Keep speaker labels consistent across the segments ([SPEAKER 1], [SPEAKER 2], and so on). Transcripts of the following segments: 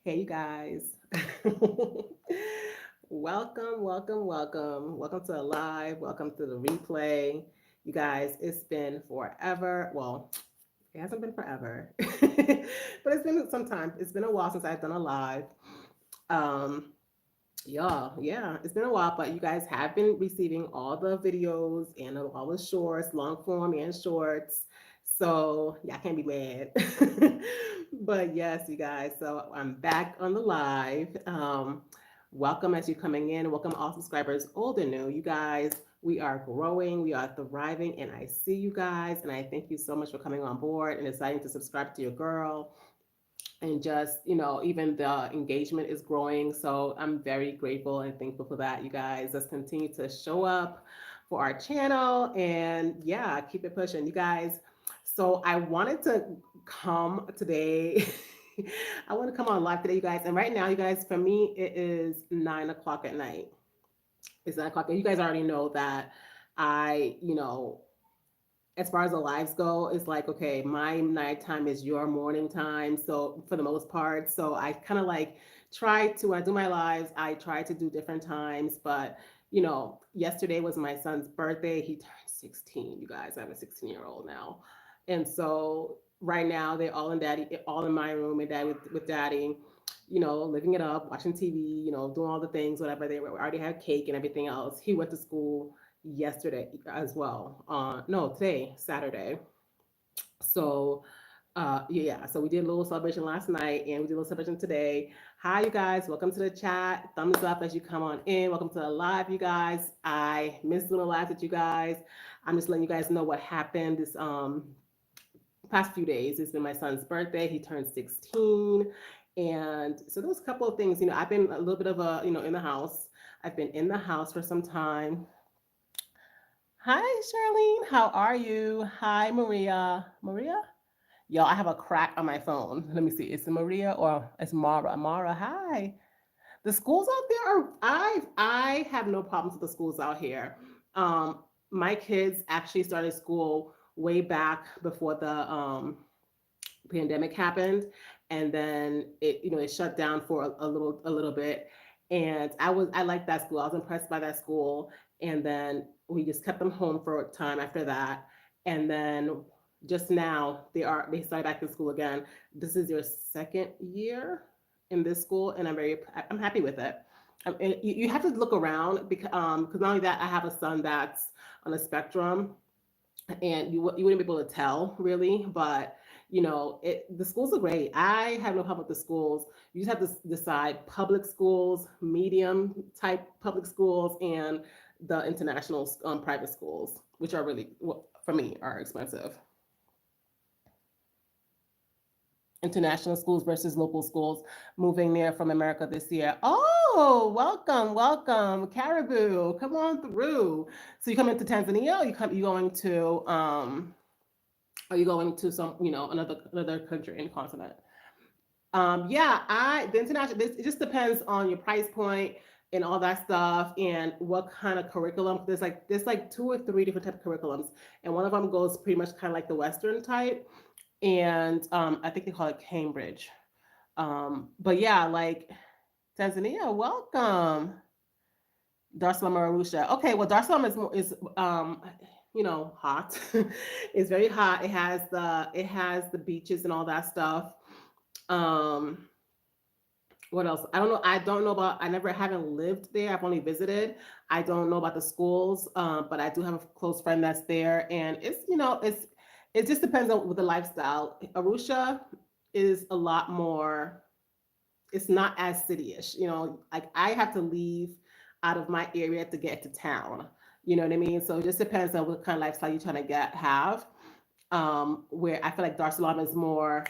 [SPEAKER 1] Hey, you guys. Welcome, welcome, welcome. Welcome to the live. Welcome to the replay. You guys, it's been forever. Well, it hasn't been forever, but it's been some time. It's been a while since I've done a live. Um, yeah, it's been a while, but you guys have been receiving all the videos and all the shorts, long form and shorts. So yeah, I can't be mad. But yes, you guys. So I'm back on the live. Welcome as you're coming in. Welcome all subscribers, old and new. You guys, we are growing, we are thriving, and I see you guys, and I thank you so much for coming on board and deciding to subscribe to your girl, and just even the engagement is growing, so I'm very grateful and thankful for that. You guys, let's continue to show up for our channel, and yeah, keep it pushing, you guys. So I wanted to come today. I want to come on live today, you guys, and right now, you guys, for me it is 9 o'clock at night. It's 9 o'clock, and you guys already know that I as far as the lives go, it's like, okay, my nighttime is your morning time. So for the most part, so I kind of like try to, when I do my lives, I try to do different times. But, yesterday was my son's birthday. He turned 16, you guys. I have a 16-year-old now. And so right now they're all in daddy, all in my room and dad with daddy, living it up, watching TV, doing all the things, whatever. They already had cake and everything else. He went to school yesterday as well. No, today, Saturday. So, yeah. So we did a little celebration last night, and we did a little celebration today. Hi, you guys. Welcome to the chat. Thumbs up as you come on in. Welcome to the live, you guys. I missed doing a live with you guys. I'm just letting you guys know what happened this past few days. It's been my son's birthday. He turned 16. And so there was a couple of things. I've been a little bit of a, in the house. I've been in the house for some time. Hi, Charlene. How are you? Hi, Maria. Maria? Yo, I have a crack on my phone. Let me see. Is it Maria or it's Mara? Mara, hi. The schools out there are I have no problems with the schools out here. My kids actually started school way back before the pandemic happened, and then it shut down for a little bit. And I liked that school. I was impressed by that school, and then we just kept them home for a time after that. And then just now they started back in school again. This is their second year in this school, and I'm happy with it. And you have to look around because not only that, I have a son that's on a spectrum, and you wouldn't be able to tell really, but the schools are great. I have no problem with the schools. You just have to decide public schools, medium type public schools, and the international private schools, which are really, well, for me, are expensive. International schools versus local schools. Moving there from America this year. Oh, welcome, welcome, Caribou. Come on through. So you come into Tanzania, or you going to are you going to some, another country and continent? Yeah, the international. It just depends on your price point and all that stuff, and what kind of curriculum. There's like two or three different type of curriculums, and one of them goes pretty much kind of like the Western type, and I think they call it Cambridge. But yeah, like Tanzania, welcome. Dar es Salaam or Arusha. Okay, well, Dar es Salaam is hot. It's very hot. It has the beaches and all that stuff. Um, what else? I don't know. I don't know about. I haven't lived there. I've only visited. I don't know about the schools, but I do have a close friend that's there, and it just depends on with the lifestyle. Arusha is a lot more. It's not as cityish. Like I have to leave out of my area to get to town. You know what I mean? So it just depends on what kind of lifestyle you're trying to have. Where I feel like Dar es Salaam is more,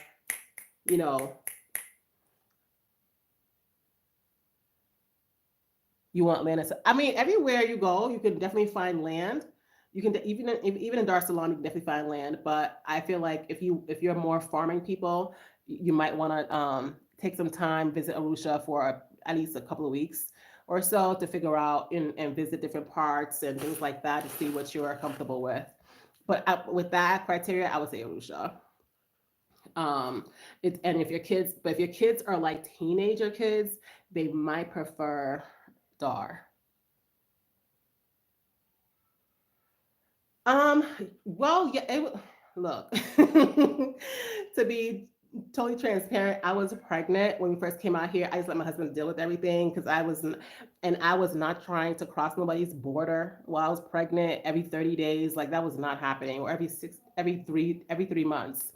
[SPEAKER 1] you know, you want land. I mean, everywhere you go, you can definitely find land. You can even in Dar es Salaam, you can definitely find land. But I feel like if you're more farming people, you might want to take some time, visit Arusha for at least a couple of weeks or so to figure out and visit different parts and things like that to see what you're comfortable with. But with that criteria, I would say Arusha. Um, and if your kids are like teenager kids, they might prefer DAR. Um, well, yeah, look, to be totally transparent, I was pregnant when we first came out here. I just let my husband deal with everything because and I was not trying to cross nobody's border while I was pregnant every 30 days. Like that was not happening, or every 3 months.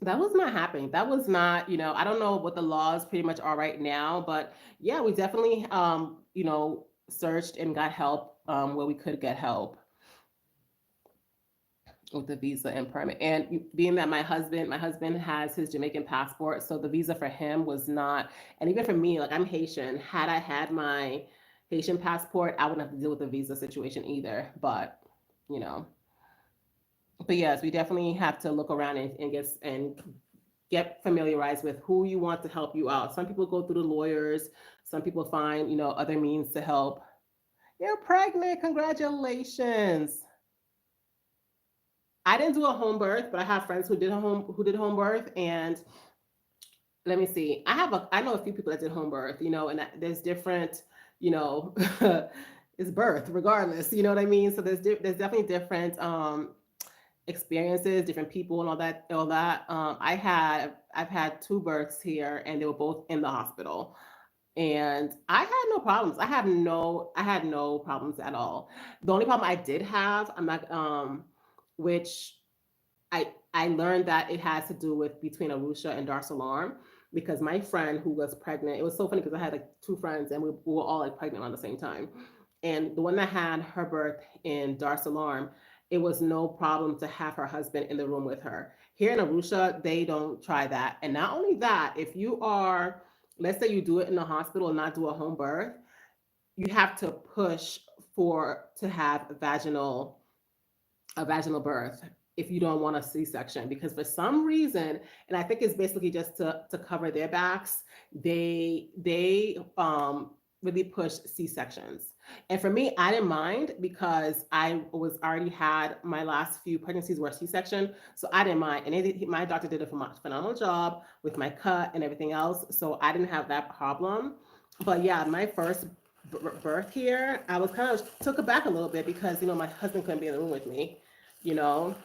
[SPEAKER 1] That was not happening. That was not, I don't know what the laws pretty much are right now, but yeah, we definitely, searched and got help where we could get help with the visa and permit. And being that my husband has his Jamaican passport, so the visa for him was not, and even for me, like I'm Haitian. Had I had my Haitian passport, I wouldn't have to deal with the visa situation either. You know, but yes, we definitely have to look around and get familiarized with who you want to help you out. Some people go through the lawyers. Some people find other means to help. You're pregnant. Congratulations. I didn't do a home birth, but I have friends who did home birth, and let me see. I know a few people that did home birth, and there's different, you know, it's birth regardless. You know what I mean? So there's definitely different experiences, different people, and all that. I've had two births here, and they were both in the hospital, and I had no problems. I had no problems at all. The only problem I did have, I'm not which I learned that it has to do with between Arusha and Dar es Salaam, because my friend who was pregnant, it was so funny because I had like two friends and we were all like pregnant on the same time. And the one that had her birth in Dar es Salaam, it was no problem to have her husband in the room with her. Here in Arusha, they don't try that. And not only that, if you are, let's say you do it in the hospital and not do a home birth, you have to push for to have a vaginal birth if you don't want a C-section, because for some reason, and I think it's basically just to cover their backs, they really push C-sections. And for me, I didn't mind because I was already had my last few pregnancies were C-section, so I didn't mind. And my doctor did a phenomenal job with my cut and everything else, so I didn't have that problem. But yeah, my first birth here, I was kind of took aback a little bit because my husband couldn't be in the room with me, you know.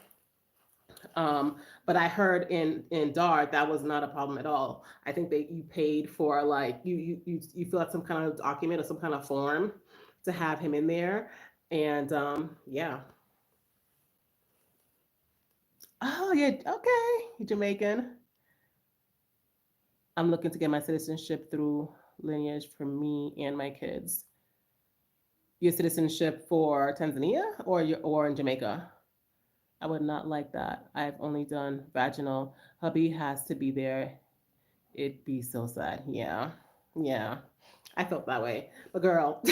[SPEAKER 1] But I heard in Dart that was not a problem at all. I think that you paid for like you fill out some kind of document or some kind of form to have him in there, and yeah. Oh yeah, okay, you Jamaican. I'm looking to get my citizenship through lineage for me and my kids. Your citizenship for Tanzania or in Jamaica? I would not like that. I've only done vaginal. Hubby has to be there. It'd be so sad. Yeah. Yeah. I felt that way. But girl,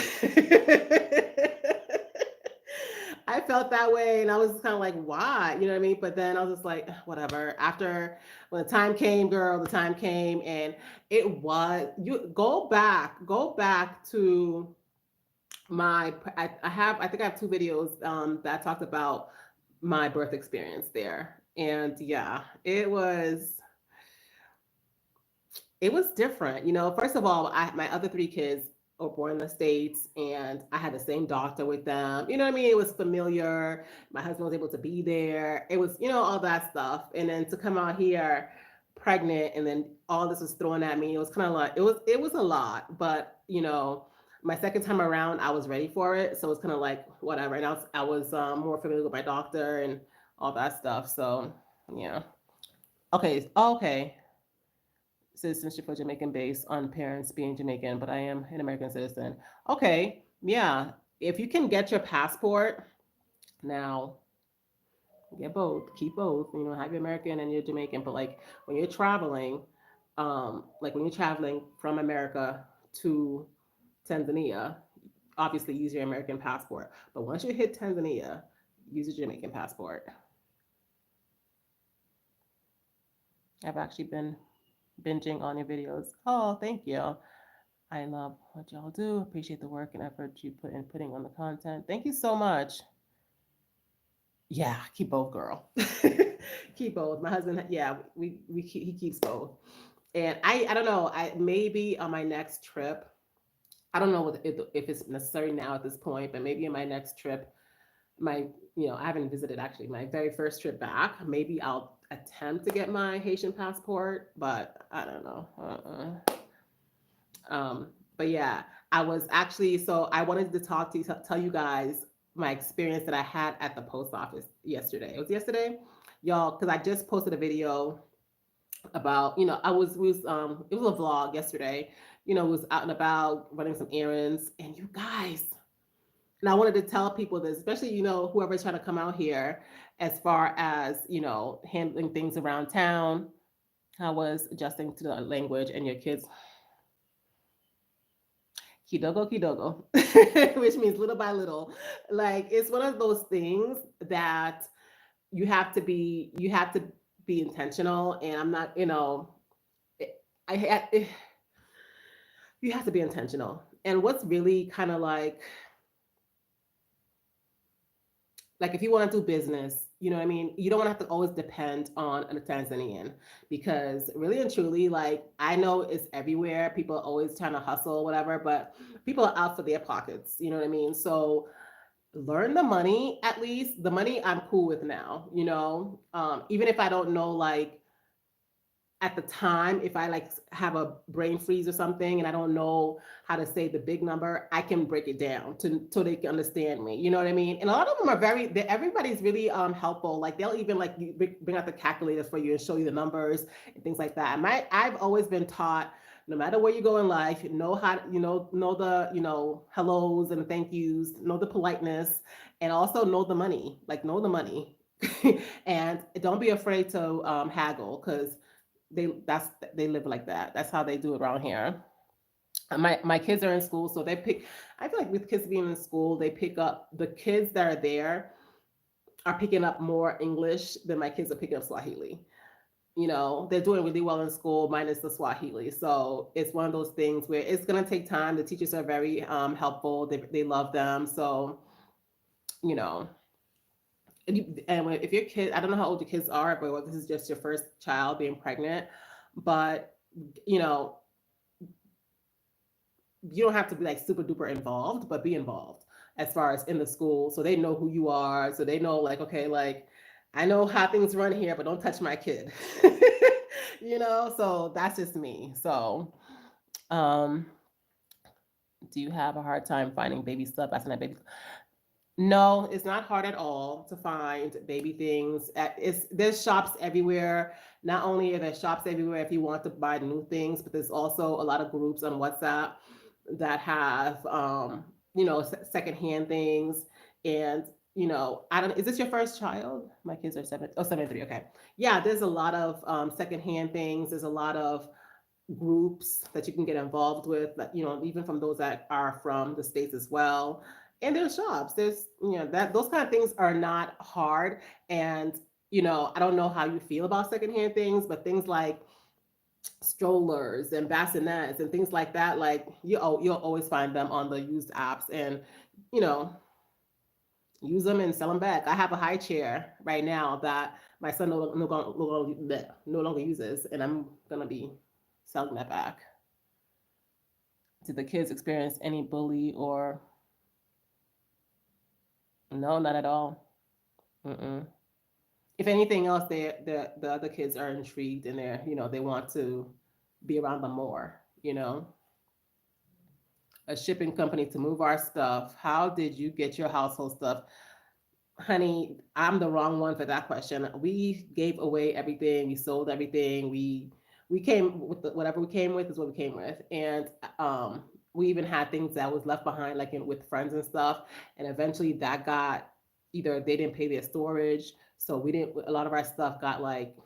[SPEAKER 1] I felt that way and I was kind of like, why? You know what I mean? But then I was just like, whatever. After when the time came, girl, the time came and you go back to I think I have two videos that talked about my birth experience there. And yeah, it was different. First of all, my other three kids were born in the States and I had the same doctor with them. You know what I mean? It was familiar. My husband was able to be there. It was, all that stuff. And then to come out here pregnant and then all this was thrown at me, it was kind of like it was a lot. But my second time around, I was ready for it. So it was kind of like whatever. And I was more familiar with my doctor and all that stuff. So yeah. Okay. Okay, citizenship for Jamaican based on parents being Jamaican, but I am an American citizen. Okay, yeah. If you can get your passport now, get both, keep both. Have your American and your Jamaican. But like when you're traveling, like when you're traveling from America to Tanzania, obviously use your American passport. But once you hit Tanzania, use your Jamaican passport. I've actually been binging on your videos. Oh, thank you. I love what y'all do. Appreciate the work and effort you put in putting on the content. Thank you so much. Yeah, keep both, girl. Keep both. My husband, yeah, he keeps both. And I don't know. I maybe on my next trip, I don't know if it's necessary now at this point, but maybe in my next trip, my I haven't visited actually my very first trip back. Maybe I'll attempt to get my Haitian passport, but I don't know. But yeah, I was actually so I wanted to talk to you, tell you guys my experience that I had at the post office yesterday. It was yesterday, y'all, because I just posted a video about I was it was a vlog yesterday. Was out and about running some errands, and you guys, and I wanted to tell people this, especially whoever's trying to come out here, as far as handling things around town. I was adjusting to the language, and your kids kidogo kidogo, which means little by little. Like it's one of those things that you have to be intentional, and I'm not, I had you have to be intentional. And what's really kind of like if you want to do business, you know what I mean? You don't want to have to always depend on a Tanzanian, because really and truly, like I know it's everywhere. People are always trying to hustle, whatever, but people are out for their pockets. You know what I mean? So learn the money, at least. The money I'm cool with now, even if I don't know, like at the time, if I like have a brain freeze or something and I don't know how to say the big number, I can break it down to so they can understand me. You know what I mean? And a lot of them are everybody's really helpful. Like they'll even like bring out the calculator for you and show you the numbers and things like that. I've always been taught, no matter where you go in life, know how know the hellos and thank yous, know the politeness, and also know the money. Like know the money. And don't be afraid to haggle, because they live like that. That's how they do it around here. My kids are in school, so they pick. I feel like with kids being in school, they pick up the kids that are there are picking up more English than my kids are picking up Swahili. They're doing really well in school, minus the Swahili. So it's one of those things where it's gonna take time. The teachers are very helpful. They love them. So you know, if your kid, I don't know how old your kids are, but this is just your first child being pregnant, but you know, you don't have to be like super duper involved, but be involved as far as in the school, so they know who you are, so they know like, okay, like I know how things run here, but don't touch my kid. So that's just me. So um do you have a hard time finding baby stuff? Asking that baby. No, it's not hard at all to find baby things. There's shops everywhere. Not only are there shops everywhere if you want to buy new things, but there's also a lot of groups on WhatsApp that have secondhand things. And I don't. Is this your first child? My kids are 7 3. Okay, yeah. There's a lot of secondhand things. There's a lot of groups that you can get involved with, that even from those that are from the states as well. And there's shops, there's that those kind of things are not hard. And I don't know how you feel about secondhand things, but things like strollers and bassinets and things like that, like you'll always find them on the used apps, and you know use them and sell them back. I have a high chair right now that my son no longer uses, and I'm gonna be selling that back. Did the kids experience any bully or no? Not at all. Mm-mm. If anything else, the other kids are intrigued, and they want to be around them more. A shipping company to move our stuff. How did you get your household stuff? Honey, I'm the wrong one for that question. We gave away everything. We sold everything. We came with whatever we came with is what we came with, and we even had things that was left behind, like with friends and stuff. And eventually, that got either they didn't pay their storage, so we didn't. A lot of our stuff got like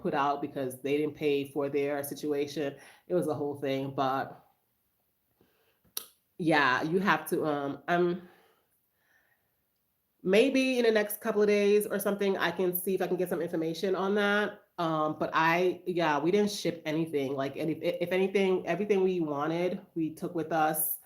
[SPEAKER 1] put out because they didn't pay for their situation. It was a whole thing, but yeah, you have to. Maybe in the next couple of days or something, I can see if I can get some information on that. But yeah, we didn't ship anything. Like, and if anything, everything we wanted, we took with us.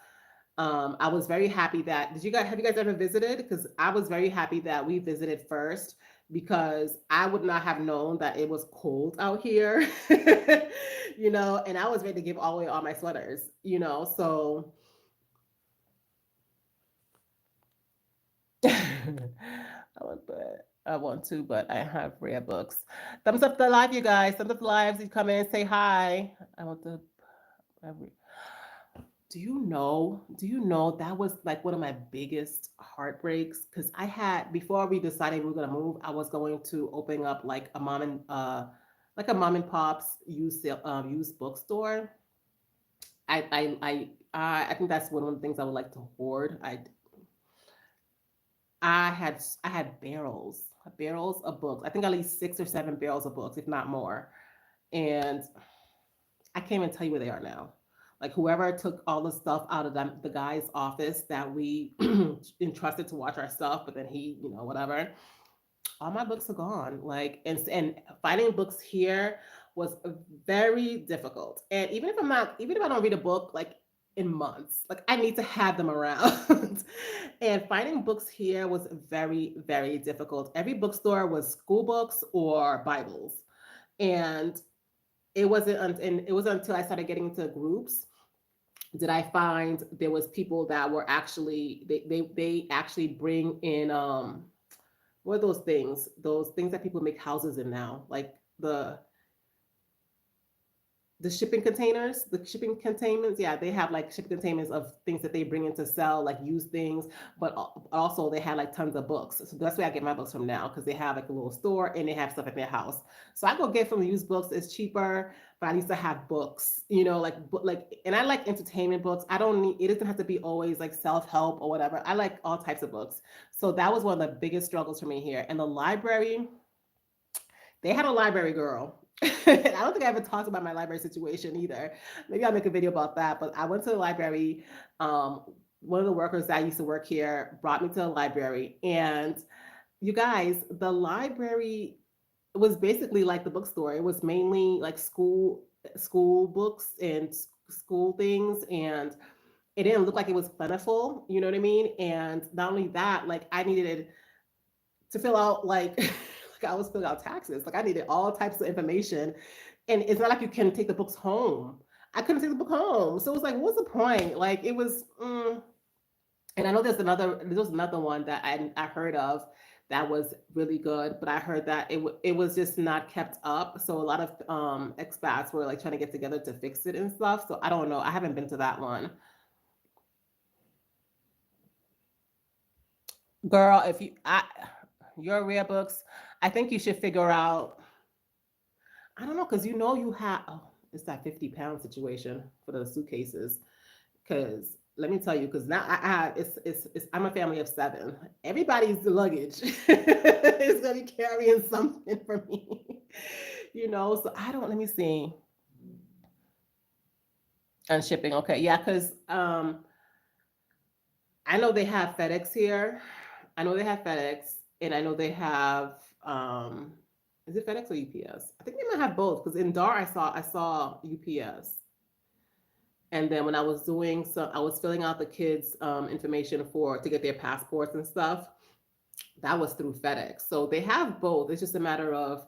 [SPEAKER 1] I was very happy that, have you guys ever visited? Because I was very happy that we visited first, because I would not have known that it was cold out here, and I was ready to give all away all my sweaters. So I want to, but I have rare books. Thumbs up the live, you guys. Thumbs up the lives. You come in, say hi. I want to. Do you know that was like one of my biggest heartbreaks? Because I had, before we decided we were gonna move, I was going to open up like a mom and pop's used bookstore. I I I I think that's one of the things I would like to hoard. I had barrels of books. I think at least 6 or 7 barrels of books, if not more. And I can't even tell you where they are now. Like whoever took all the stuff out of the guy's office that we entrusted to watch our stuff, but then he, whatever. All my books are gone. Like, and finding books here was very difficult. And even if I don't read a book like in months, like I need to have them around. And finding books here was very, very difficult. Every bookstore was school books or Bibles. And it wasn't until I started getting into groups did I find there was people that were actually they actually bring in what are those things? Those things that people make houses in now, like the the shipping containers. Yeah, they have like shipping containers of things that they bring in to sell, like used things, but also they had like tons of books. So that's where I get my books from now because they have like a little store and they have stuff at their house. So I go get from used books. It's cheaper, but I used to have books, and I like entertainment books. I don't need, it doesn't have to be always like self help or whatever. I like all types of books. So that was one of the biggest struggles for me here. And the library, they had a library girl. And I don't think I ever talked about my library situation either. Maybe I'll make a video about that. But I went to the library. Um, One of the workers that used to work here brought me to the library. And you guys, the library was basically like the bookstore. It was mainly like school books and school things. And it didn't look like it was plentiful. You know what I mean? And not only that, like I needed to fill out like like I was filling out taxes. Like I needed all types of information. And it's not like you can take the books home. I couldn't take the book home. So it was like, what's the point? Like it was and I know there's another one that I heard of that was really good, but I heard that it was just not kept up. So a lot of expats were like trying to get together to fix it and stuff. So I don't know. I haven't been to that one. Girl, if your rare books, I think you should figure out. I don't know, because you have, oh, it's that 50 pound situation for the suitcases. Because let me tell you, because now I'm a family of 7. Everybody's luggage is gonna be carrying something for me. So I don't, let me see. And shipping, okay, yeah, because I know they have FedEx here. I know they have FedEx, and I know they have is it FedEx or UPS? I think they might have both because in Dar I saw UPS, and then when I was doing so, I was filling out the kids' information for to get their passports and stuff. That was through FedEx, so they have both. It's just a matter of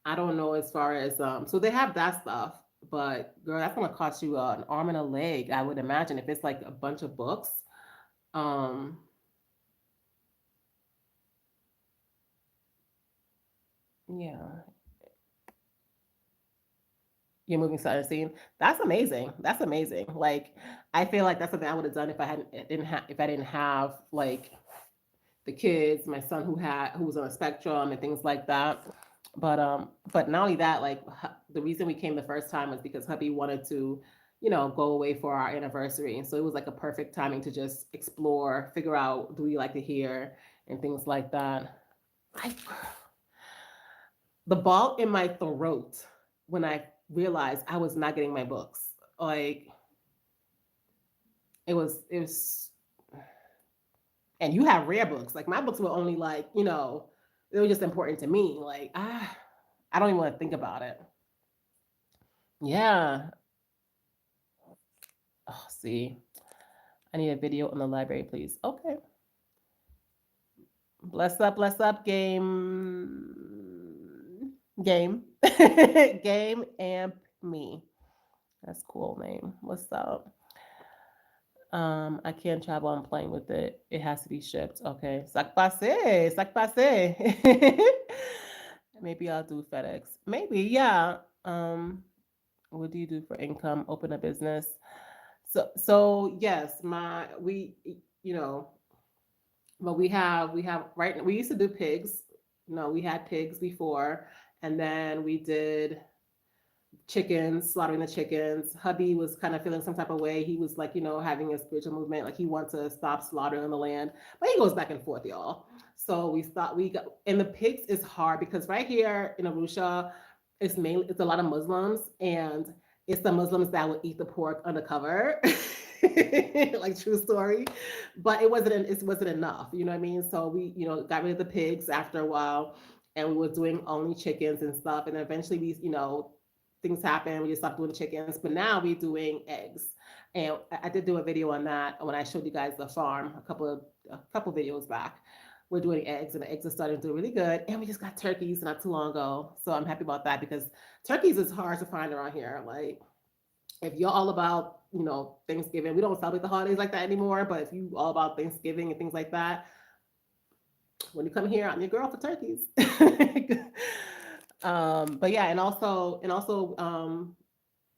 [SPEAKER 1] I don't know as far as so they have that stuff, but girl, that's gonna cost you an arm and a leg. I would imagine if it's like a bunch of books. Um, yeah, you're moving to unseen. That's amazing. That's amazing. Like I feel like that's something I would have done if I didn't have like the kids, my son who was on a spectrum and things like that. But not only that, like the reason we came the first time was because hubby wanted to, go away for our anniversary. And so it was like a perfect timing to just explore, figure out do we like to hear and things like that. I The ball in my throat when I realized I was not getting my books. Like it was and you have rare books. Like my books were only like, they were just important to me. Like, I don't even want to think about it. Yeah. Oh, see. I need a video on the library, please. Okay. Bless up, game, game, and me. That's cool name. What's up? I can't travel on plane with it. It has to be shipped. Okay. Sac passe. Sac passe. Maybe I'll do FedEx. Maybe, yeah. What do you do for income? Open a business. So yes, my we you know, but we have right we used to do pigs. No, we had pigs before, and then we did chickens, slaughtering the chickens. Hubby was kind of feeling some type of way. He was like, having a spiritual movement, like he wants to stop slaughtering the land, but he goes back and forth, y'all. So we thought we got, and the pigs is hard because right here in Arusha, it's a lot of Muslims, and it's the Muslims that will eat the pork undercover. Like true story, but it wasn't enough, you know what I mean? So we got rid of the pigs after a while, and we were doing only chickens and stuff, and eventually we things happen. We just stopped doing chickens, but now we're doing eggs. And I did do a video on that when I showed you guys the farm a couple videos back. We're doing eggs, and the eggs are starting to do really good. And we just got turkeys not too long ago, so I'm happy about that because turkeys is hard to find around here. Like if you're all about Thanksgiving, we don't celebrate the holidays like that anymore. But if you all about Thanksgiving and things like that, when you come here, I'm your girl for turkeys. But yeah, and also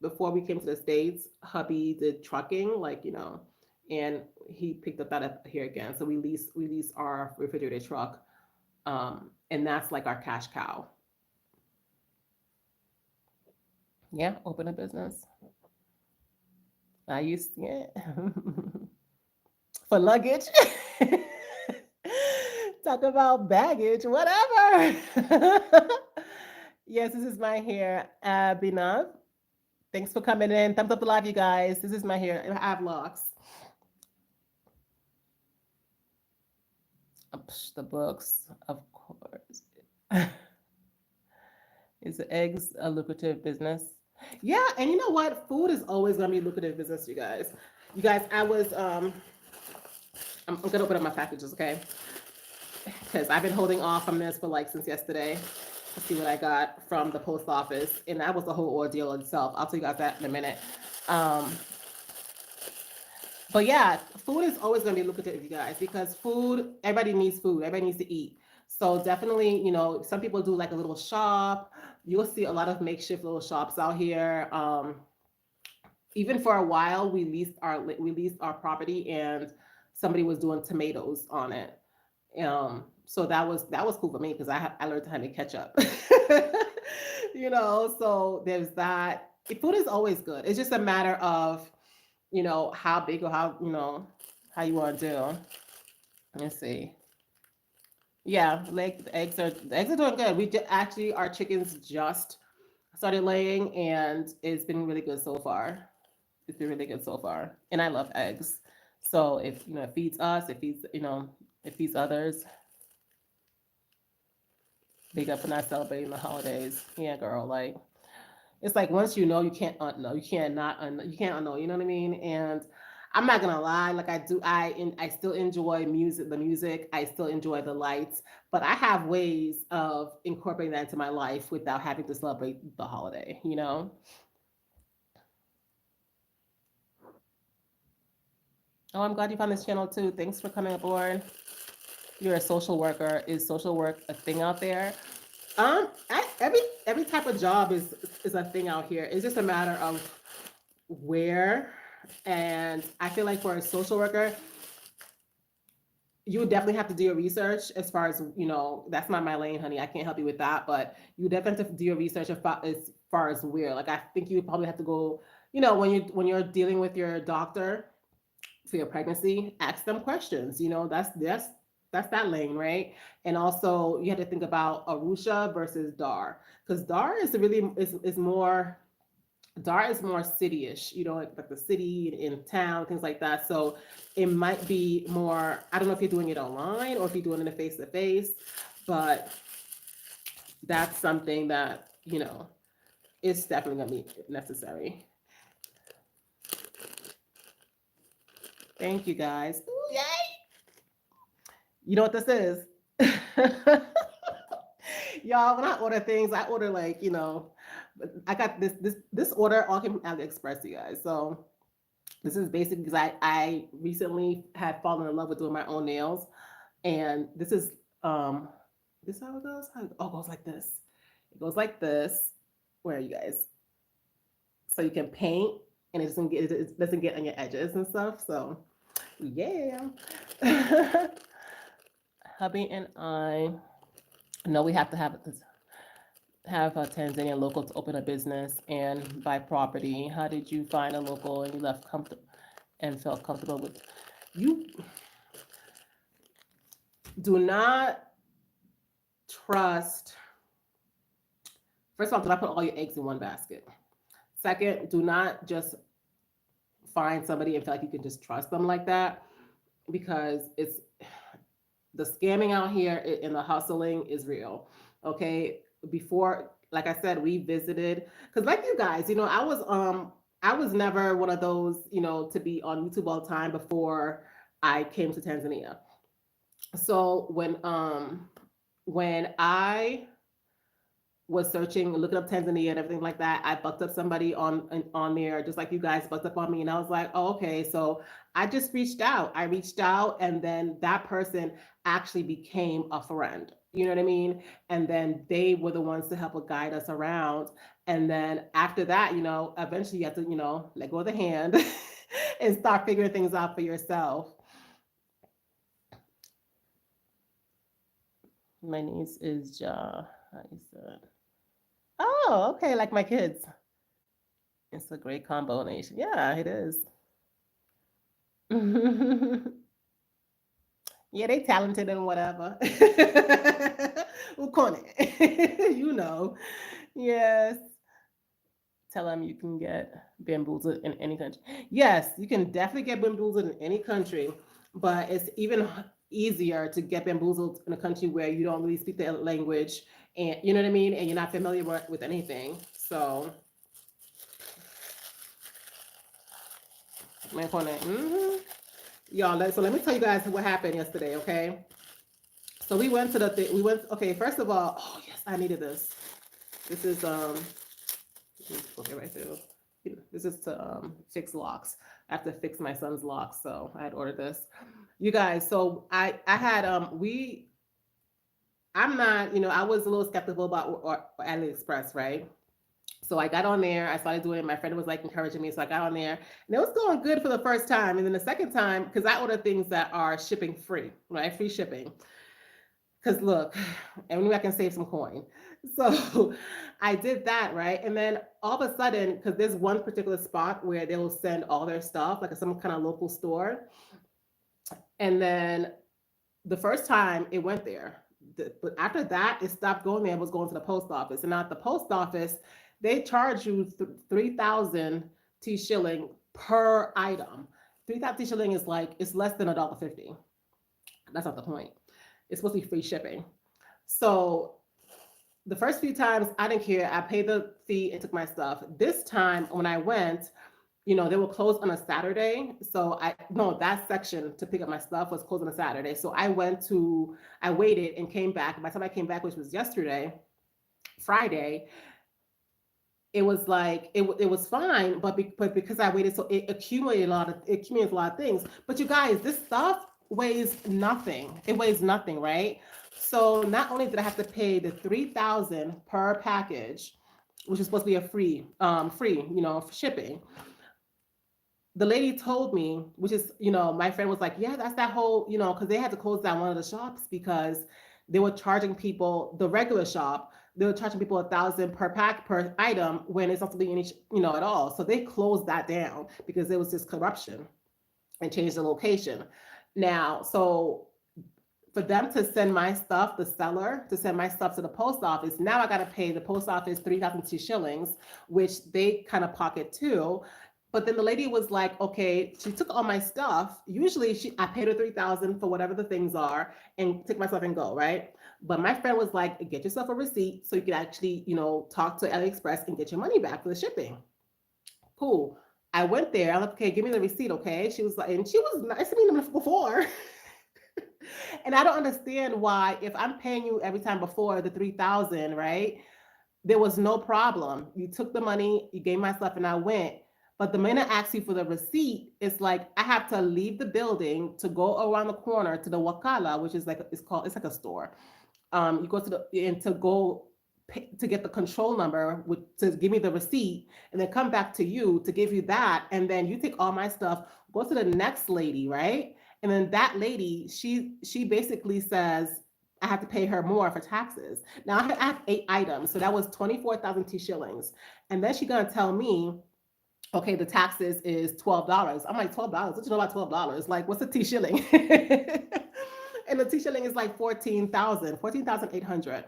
[SPEAKER 1] before we came to the States, hubby did trucking, like, and he picked up that up here again. So we lease our refrigerated truck. And that's like our cash cow. Yeah, open a business. I used to, yeah. For luggage. Talk about baggage, whatever. Yes, this is my hair, Abhinav. Thanks for coming in. Thumbs up the live, you guys. This is my hair. I have locks. The books, of course. Is the eggs a lucrative business? Yeah, and you know what? Food is always gonna be a lucrative business, you guys. You guys, I'm gonna open up my packages, okay? Because I've been holding off from this for like since yesterday to see what I got from the post office, and that was the whole ordeal itself. I'll tell you guys that in a minute. Um, but yeah, food is always going to be lucrative, you guys, because food, everybody needs food, everybody needs to eat. So definitely, some people do like a little shop. You'll see a lot of makeshift little shops out here. Even for a while, we leased our property, and somebody was doing tomatoes on it. So that was cool for me because I learned how to make ketchup. So there's that. Food is always good. It's just a matter of how big or how you want to do. Let's see. Yeah, like the eggs are doing good. Actually our chickens just started laying, and it's been really good so far. It's been really good so far, and I love eggs. So if it feeds us, it feeds others. Big up for not celebrating the holidays. Yeah, girl. Like it's like once you can't unknow. You can't not unknow. You can't unknow. You know what I mean? And I'm not gonna lie. Like I do. I still enjoy music. The music. I still enjoy the lights. But I have ways of incorporating that into my life without having to celebrate the holiday. Oh, I'm glad you found this channel too. Thanks for coming aboard. You're a social worker. Is social work a thing out there? Every type of job is a thing out here. It's just a matter of where, and I feel like for a social worker, you would definitely have to do your research as far as that's not my lane, honey. I can't help you with that, but you definitely have to do your research as far as where. Like I think you probably have to go, when you're dealing with your doctor for your pregnancy, ask them questions. That's that lane, right? And also you have to think about Arusha versus Dar, because Dar is more city-ish, like the city in town, things like that. So it might be more. I don't know if you're doing it online or if you're doing it face to face, but that's something that is definitely gonna be necessary. Thank you guys. Ooh, yay! You know what this is? Y'all, when I order things, I order like, I got this order all came from AliExpress, you guys. So this is basically because I recently had fallen in love with doing my own nails, and um this is how it goes. Oh, it goes like this. It goes like this. Where are you guys? So you can paint, and it doesn't get on your edges and stuff. So yeah. Hubby and I know we have to have a Tanzanian local to open a business and buy property. How did you find a local and you left comfortable and felt comfortable with? You do not trust. First of all, do not put all your eggs in one basket. Second, do not just find somebody and feel like you can just trust them like that, because it's the scamming out here and the hustling is real. Okay. Before, like I said, we visited, because like you guys, I was never one of those, to be on YouTube all the time before I came to Tanzania. So when I was searching, looking up Tanzania and everything like that, I bucked up somebody on there, just like you guys bucked up on me, and I was like, oh, okay. So I just reached out. I reached out, and then that person actually became a friend. You know what I mean? And then they were the ones to help guide us around. And then after that, eventually you have to, let go of the hand and start figuring things out for yourself. My niece is how you said. Oh, okay, like my kids. It's a great combination. Yeah, it is. Yeah, they talented and whatever. Ukone. you know. Yes. Tell them you can get bamboozled in any country. Yes, you can definitely get bamboozled in any country, but it's even easier to get bamboozled in a country where you don't really speak the language, and you know what I mean, and you're not familiar with anything. So, y'all. So let me tell you guys what happened yesterday. Okay, so we went to the thing. We went. Okay, first of all, oh yes, I needed this. This is okay right there. This is to fix locks. I have to fix my son's locks, so I had ordered this. You guys, so I had I'm not, I was a little skeptical about AliExpress, right? So I got on there, I started doing it. My friend was like encouraging me, so I got on there, and it was going good for the first time. And then the second time, because I order things that are shipping free, right? Free shipping. Because look, and maybe I can save some coin. So I did that, right? And then all of a sudden, because there's one particular spot where they will send all their stuff, like some kind of local store. And then the first time it went there, but after that, it stopped going there. It was going to the post office. And now at the post office, they charge you 3,000 T shilling per item. 3,000 T shilling is like, it's less than $1.50. That's not the point. It's supposed to be free shipping. So the first few times I didn't care. I paid the fee and took my stuff. This time when I went, they were closed on a Saturday. So that section to pick up my stuff was closed on a Saturday. So I waited and came back. By the time I came back, which was yesterday, Friday, it was like it was fine, but because I waited, so it accumulated a lot of things. But you guys, this stuff weighs nothing. It weighs nothing, right? So not only did I have to pay the 3,000 per package, which is supposed to be a free, shipping. The lady told me, which is, my friend was like, yeah, that's that whole, because they had to close down one of the shops because they were charging people, the regular shop, they were charging people 1,000 per item when it's not to be any, at all. So they closed that down because there was this corruption and changed the location. Now, so for them to send my stuff, the seller to send my stuff to the post office, now I got to pay the post office 3,000 shillings, which they kind of pocket too. But then the lady was like, okay, she took all my stuff. Usually I paid her 3,000 for whatever the things are and take my stuff and go, right? But my friend was like, get yourself a receipt so you can actually, talk to AliExpress and get your money back for the shipping. Cool. I went there. I'm like, okay, give me the receipt, okay? She was like, and she was nice to me before. And I don't understand why, if I'm paying you every time before the 3,000, right? There was no problem. You took the money, you gave my stuff, and I went. But the minute I ask you for the receipt, it's like I have to leave the building to go around the corner to the Wakala, which is like it's like a store. You go to the and to go to get the control number with to give me the receipt, and then come back to you to give you that, and then you take all my stuff, go to the next lady, right? And then that lady, she basically says I have to pay her more for taxes. Now I have 8 items, so that was 24,000 T shillings, and then she's gonna tell me, okay, the taxes is $12. I'm like, $12? What you know about $12? Like, what's a T shilling? And the T shilling is like 14,800.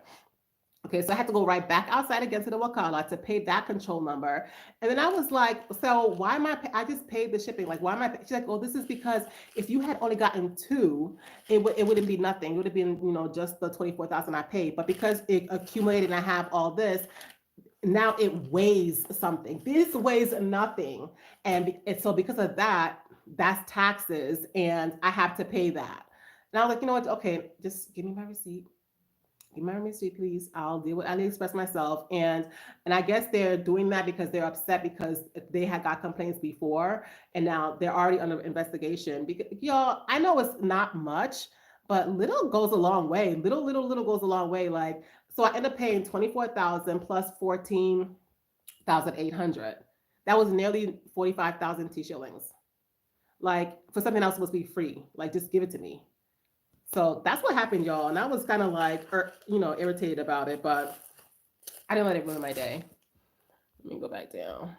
[SPEAKER 1] Okay, so I had to go right back outside again to the Wakala to pay that control number. And then I was like, so why am I just paid the shipping. Like, why am I, she's like, oh, this is because if you had only gotten two, it wouldn't be nothing. It would have been, just the 24,000 I paid. But because it accumulated and I have all this, now it weighs something. This weighs nothing. And so because of that, that's taxes and I have to pay that. And I was like, you know what? Okay, just give me my receipt. Give me my receipt, please. I'll deal with AliExpress myself. And I guess they're doing that because they're upset because they had got complaints before and now they're already under investigation. Because y'all, I know it's not much, but little goes a long way. Little goes a long way. Like, so I end up paying 24,000 plus 14,800. That was nearly 45,000 T shillings. Like, for something else supposed to be free. Like, just give it to me. So that's what happened, y'all. And I was kind of like, irritated about it, but I didn't let it ruin my day. Let me go back down.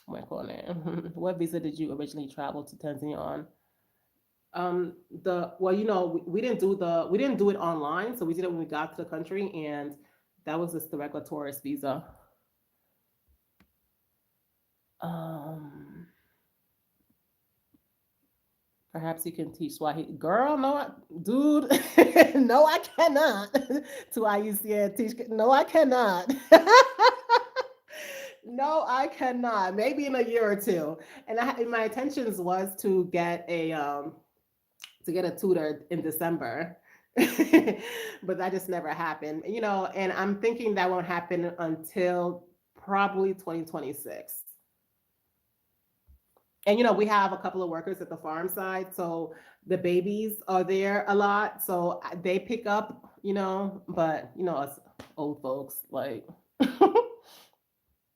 [SPEAKER 1] My corner. What visa did you originally travel to Tanzania on? We didn't do it online, so we did it when we got to the country, and that was just the regular tourist visa. Um, Perhaps you can teach Swahili. Girl, no, dude, no, I cannot. To IUCN teach. No, I cannot. No, I cannot. Maybe in a year or two. And my intentions was to get a tutor in December. But that just never happened. And I'm thinking that won't happen until probably 2026. And we have a couple of workers at the farm side, so the babies are there a lot, so they pick up, but us old folks, like,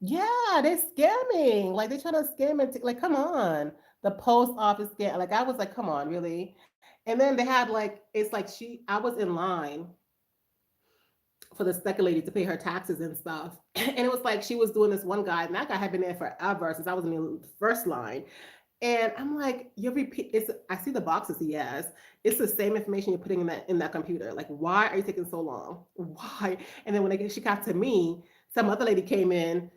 [SPEAKER 1] yeah, they're scamming, like they're trying to scam and like, come on, the post office scam. Like, I was like, come on, really? And then they had like, it's like I was in line for the second lady to pay her taxes and stuff. And it was like she was doing this one guy, and that guy had been there forever since I was in the first line. And I'm like, you're repeat. I see the boxes he has. It's the same information you're putting in that computer. Like, why are you taking so long? Why? And then she got to me, some other lady came in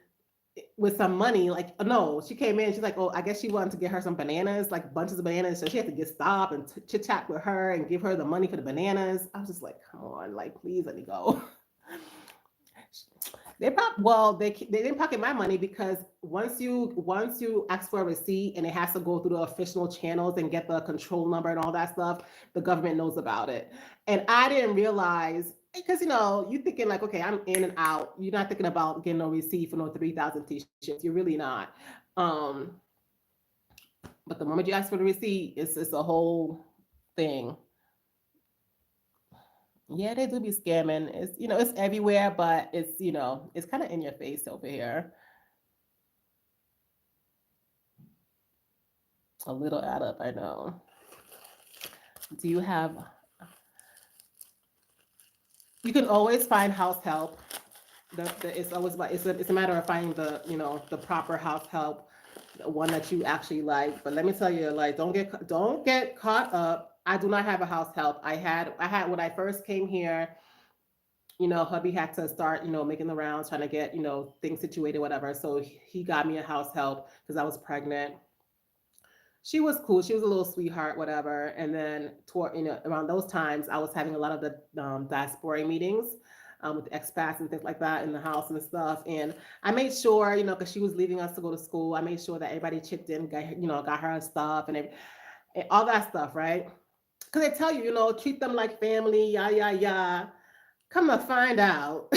[SPEAKER 1] with some money. Like, no, she came in. She's like, oh, I guess she wanted to get her some bananas, like bunches of bananas. So she had to get stopped and chit chat with her and give her the money for the bananas. I was just like, come on, like, please let me go. They didn't pocket my money because once you ask for a receipt and it has to go through the official channels and get the control number and all that stuff, the government knows about it. And I didn't realize because you thinking like, okay, I'm in and out. You're not thinking about getting no receipt for no 3,000 t-shirts. You're really not. Um, but the moment you ask for the receipt, it's a whole thing. Yeah, they do be scamming. It's everywhere, but it's kind of in your face over here. A little add up, I know. Do you have? You can always find house help. It's always about it's a matter of finding the proper house help, the one that you actually like. But let me tell you, like, don't get caught up. I do not have a house help. I had when I first came here. Hubby had to start, making the rounds, trying to get, things situated, whatever. So he got me a house help because I was pregnant. She was cool. She was a little sweetheart, whatever. And then toward, around those times, I was having a lot of the diaspora meetings with expats and things like that in the house and stuff. And I made sure, because she was leaving us to go to school, I made sure that everybody chipped in, got her stuff and everything. and all that stuff, right? Because they tell you, treat them like family, yeah, yeah, yeah. Come to find out,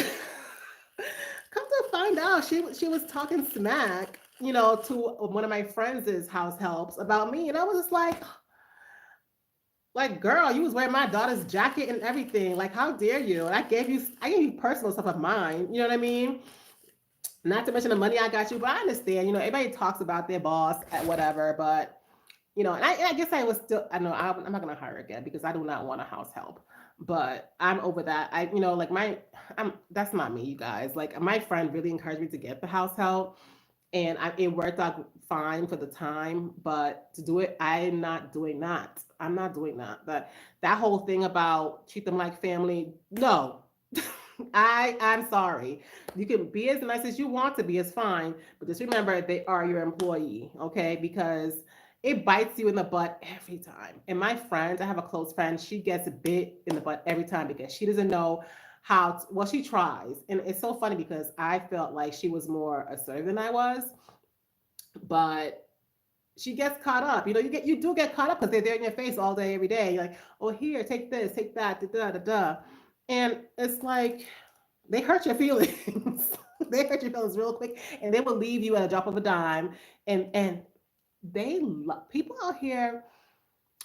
[SPEAKER 1] she was talking smack, to one of my friends' house helps about me, and I was just like, girl, you was wearing my daughter's jacket and everything. Like, how dare you? And I gave you personal stuff of mine. You know what I mean? Not to mention the money I got you, but I understand. Everybody talks about their boss at whatever, but and I guess I was still. I know I'm not gonna hire again because I do not want a house help. But I'm over that. Like I'm. That's not me, you guys. Like my friend really encouraged me to get the house help, and it worked out fine for the time. But to do it, I'm not doing that. I'm not doing that. But that whole thing about treat them like family, no. I'm sorry. You can be as nice as you want to be, it's fine. But just remember they are your employee, okay? Because it bites you in the butt every time. And my friend, I have a close friend, she gets bit in the butt every time because she doesn't know well, she tries. And it's so funny because I felt like she was more assertive than I was, but she gets caught up. You do get caught up because they're there in your face all day, every day. You're like, oh, here, take this, take that, da da da da. And it's like they hurt your feelings. They hurt your feelings real quick, and they will leave you at a drop of a dime. And people out here.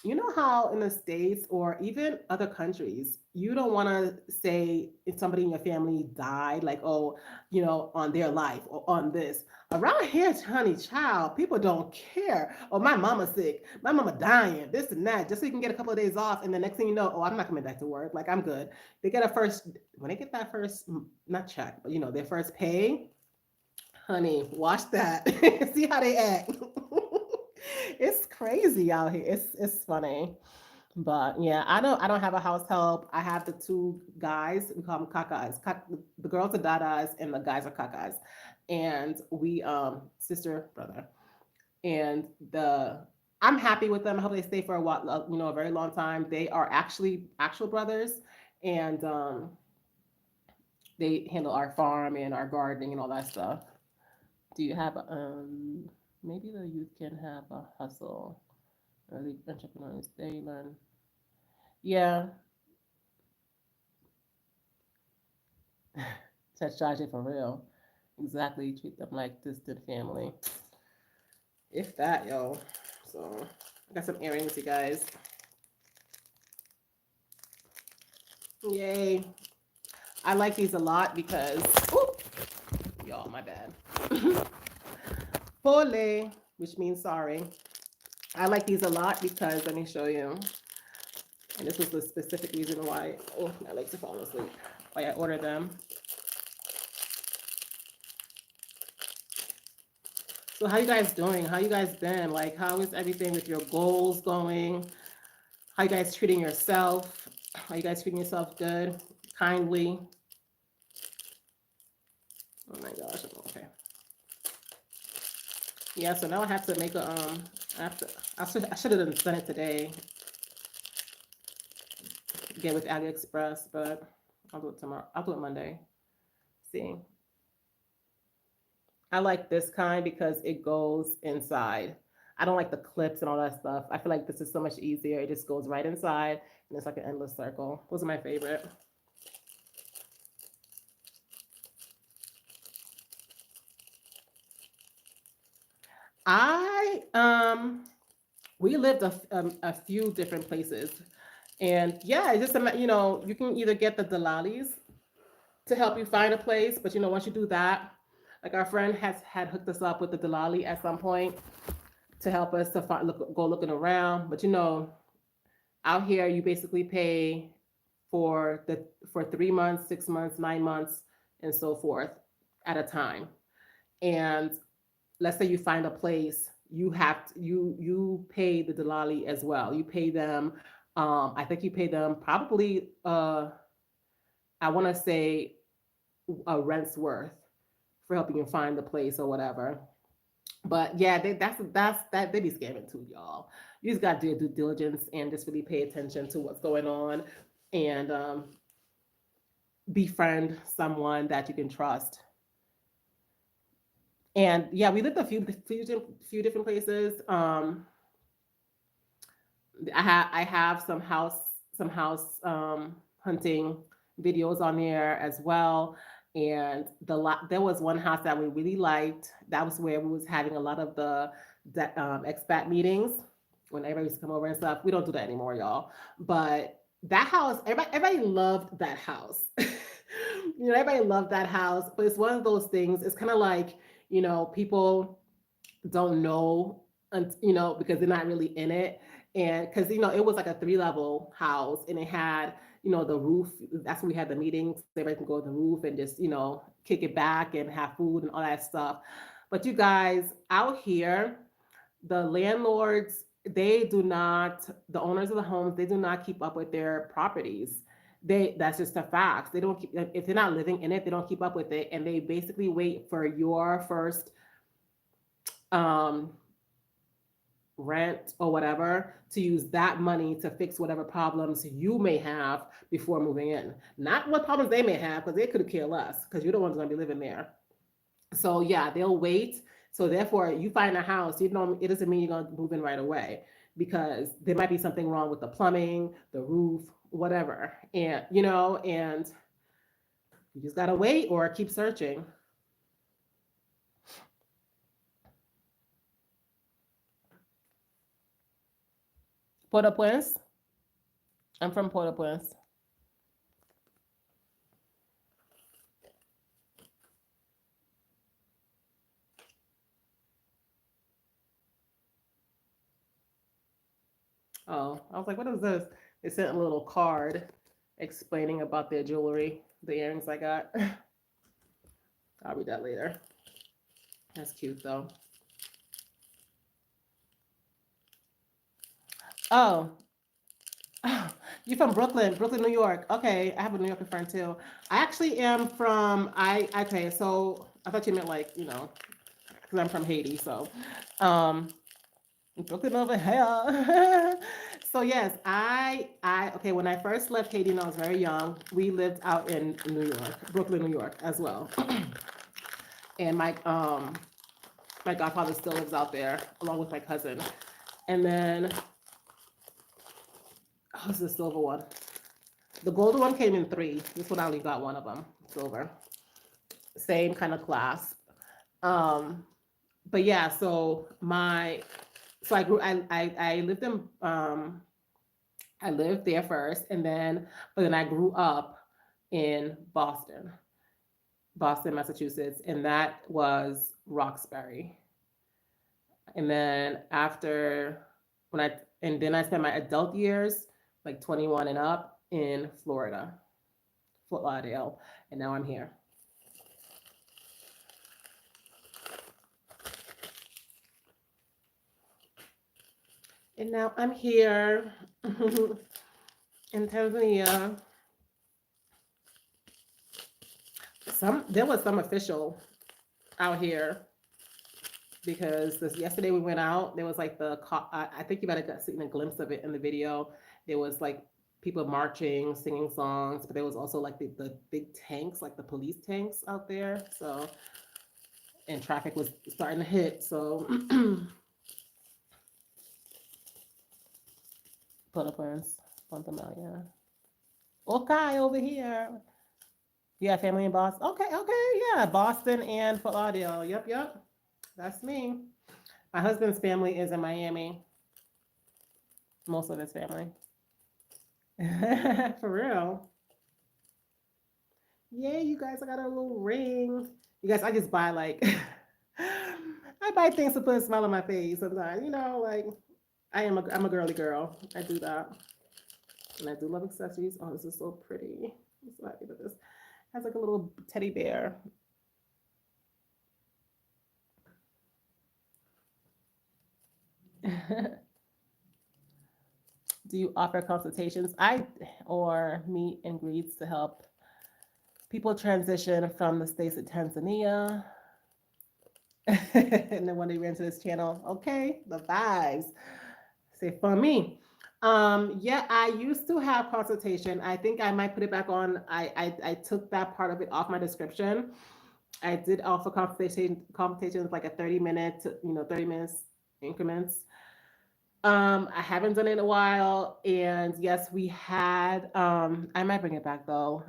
[SPEAKER 1] You know how in the States or even other countries, you don't want to say if somebody in your family died, like, oh, on their life or on this. Around here, honey, child, people don't care. Oh, my mama's sick. My mama dying, this and that, just so you can get a couple of days off. And the next thing you know, oh, I'm not coming back to work. Like, I'm good. When they get that first, not check, but their first pay, honey, watch that. See how they act. It's crazy out here. It's funny. But yeah, I don't have a house help. I have the two guys. We call them kakas. The girls are dadas and the guys are kakas. And we sister brother. And the I'm happy with them. I hope they stay for a while, a very long time. They are actually actual brothers, and they handle our farm and our gardening and all that stuff. Do you have maybe the youth can have a hustle? Early entrepreneurs, they learn. Yeah, touch Jaja for real. Exactly, treat them like distant family. If that, yo. So I got some earrings, you guys. Yay. I like these a lot because, ooh, y'all, my bad. Pole, which means sorry. I like these a lot because, let me show you. And this was the specific reason why, oh, my legs are falling asleep, why I ordered them. So how you guys doing? How you guys been? Like, how is everything with your goals going? How you guys treating yourself? How you guys treating yourself good? Kindly? Oh my gosh, okay. Yeah, so now I have to make a, I should have done it today. Get with AliExpress, but I'll do it tomorrow. I'll do it Monday. See? I like this kind because it goes inside. I don't like the clips and all that stuff. I feel like this is so much easier. It just goes right inside and it's like an endless circle. Those are my favorite. I we lived a few different places, and yeah, it's just you can either get the Delalis to help you find a place, but once you do that, like our friend had hooked us up with the Delali at some point to help us to go looking around. But out here you basically pay for 3 months, 6 months, 9 months, and so forth at a time. And let's say you find a place, you pay the Delali as well. You pay them. I think you pay them probably. I want to say a rent's worth for helping you find the place or whatever. But yeah, that's that they be scamming too, y'all. You just got to do due diligence and just really pay attention to what's going on, and befriend someone that you can trust. And yeah, we lived a few different places. I have some house hunting videos on there as well. And there was one house that we really liked. That was where we was having a lot of the expat meetings when everybody used to come over and stuff. We don't do that anymore, y'all. But that house, everybody loved that house. Everybody loved that house. But it's one of those things. It's kind of like, people don't know, because they're not really in it. And because, it was like a three-level house, and it had, the roof. That's when we had the meetings. Everybody can go to the roof and just, kick it back and have food and all that stuff. But you guys, out here, the landlords, the owners of the homes, they do not keep up with their properties. That's just a fact. They don't keep, if they're not living in it, they don't keep up with it. And they basically wait for your first um rent or whatever to use that money to fix whatever problems you may have before moving in. Not what problems they may have, because they could care less, because you're the one's going to be living there. So yeah, they'll wait. So therefore, you find a house, it doesn't mean you're going to move in right away, because there might be something wrong with the plumbing, the roof, whatever. And you just got to wait or keep searching. Port-au-Prince. I'm from Port-au-Prince. Oh, I was like, what is this? They sent a little card explaining about their jewelry, the earrings I got. I'll read that later. That's cute though. Oh, you're from Brooklyn, New York. Okay, I have a New Yorker friend too. I actually am from okay, so I thought you meant like, because I'm from Haiti, so um Brooklyn over here. So yes, I okay, when I first left Haiti and I was very young, we lived out in New York, Brooklyn, New York as well. And my godfather still lives out there along with my cousin. And then, oh, this is the silver one. The golden one came in three. This one I only got one of them, silver. Same kind of clasp. Um, but yeah, so I grew I lived in I lived there first, and then but then I grew up in Boston, Massachusetts, and that was Roxbury. And then after when I and then I spent my adult years, like 21 and up, in Florida, Fort Lauderdale, and now I'm here. And now I'm here in Tanzania. There was some official out here, because yesterday we went out. There was like I think you might have seen a glimpse of it in the video. There was like people marching, singing songs, but there was also like the big tanks, like the police tanks out there. So, and traffic was starting to hit. So, put up plans, yeah. Okay, over here. Yeah, family in Boston. Okay, okay, yeah, Boston and Fort Lauderdale. Yep, yep. That's me. My husband's family is in Miami. Most of his family. For real. Yeah, you guys, I got a little ring. You guys, I just buy like I buy things to put a smile on my face sometimes. Like I'm a girly girl. I do that. And I do love accessories. Oh, this is so pretty. I'm so happy with this. It has like a little teddy bear. Do you offer consultations? Or meet and greets to help people transition from the states of Tanzania. And then when they ran to this channel, okay, the vibes. Say for me. Yeah, I used to have consultation. I think I might put it back on. I took that part of it off my description. I did offer consultations like a 30 minute, 30 minutes increments. I haven't done it in a while, and yes, we had. I might bring it back though.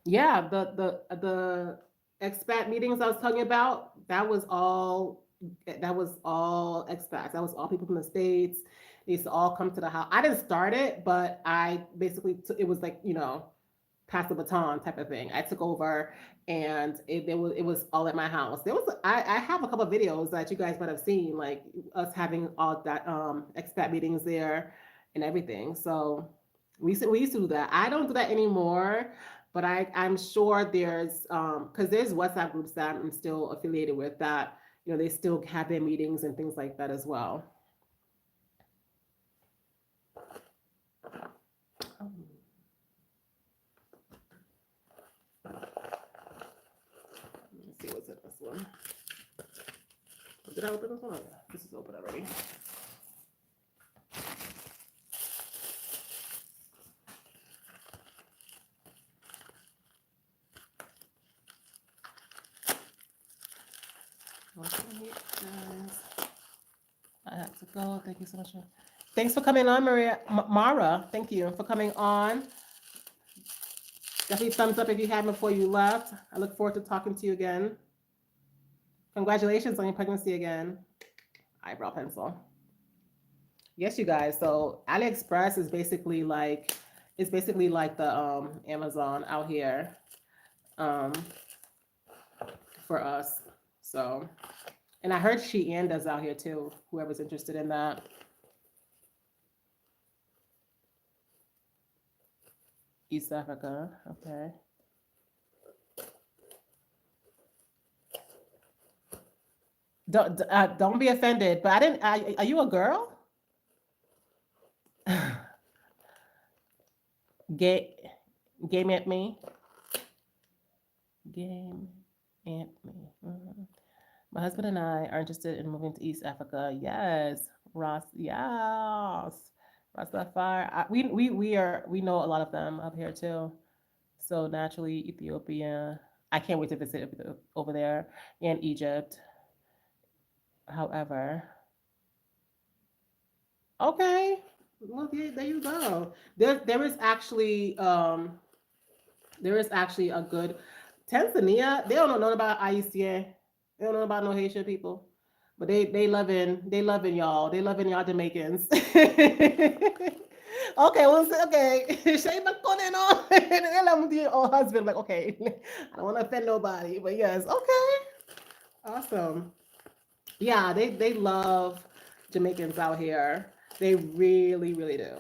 [SPEAKER 1] Yeah, the expat meetings I was talking about. That was all expats. That was all people from the states. They used to all come to the house. I didn't start it, but I basically it was like pass the baton type of thing. I took over, and it was all at my house. I have a couple of videos that you guys might have seen, like us having all that expat meetings there and everything. So we used to do that. I don't do that anymore, but I'm sure there's because there's WhatsApp groups that I'm still affiliated with that they still have their meetings and things like that as well. Let's see what's in this one. Did I open this one? Oh, yeah. This is open already. I have to go. Thank you so much. Thanks for coming on, Mara. Thank you for coming on. Definitely thumbs up if you had before you left. I look forward to talking to you again. Congratulations on your pregnancy again. Eyebrow pencil. Yes, you guys. So AliExpress is basically like the Amazon out here um, for us. So, and I heard Shein does out here too. Whoever's interested in that. East Africa. Okay. Don't be offended, but I didn't. Are you a girl? Gay, game at me. Game at me. Mhm. My husband and I are interested in moving to East Africa. Yes, Ross. Yes, Rastafari. We know a lot of them up here too. So naturally, Ethiopia. I can't wait to visit over there and Egypt. However, okay. Well, there you go. There is actually a good Tanzania. They don't know nothing about IUCN. They don't know about no Haitian people, but they loving y'all. They loving y'all Jamaicans. Okay, well, okay. Shame on on. They love your old husband. Like, okay, I don't want to offend nobody, but yes, okay, awesome. Yeah, they love Jamaicans out here. They really, really do.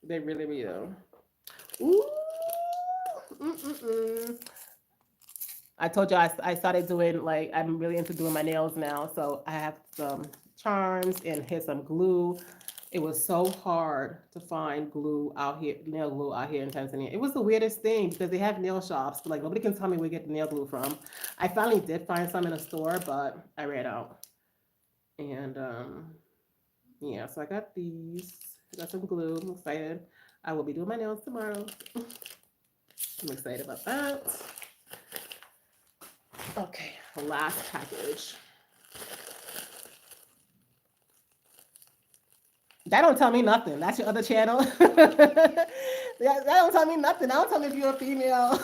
[SPEAKER 1] They really, really do. Ooh. Mm-mm-mm. I told you I started doing like I'm really into doing my nails now. So I have some charms and here's some glue. It was so hard to find glue out here, nail glue out here in Tanzania. It was the weirdest thing because they have nail shops, but like nobody can tell me where to get the nail glue from. I finally did find some in a store, but I ran out. And yeah, so I got these. I got some glue. I'm excited. I will be doing my nails tomorrow. I'm excited about that. Okay, last package. That don't tell me nothing. That's your other channel. That don't tell me nothing. That don't tell me if you're a female.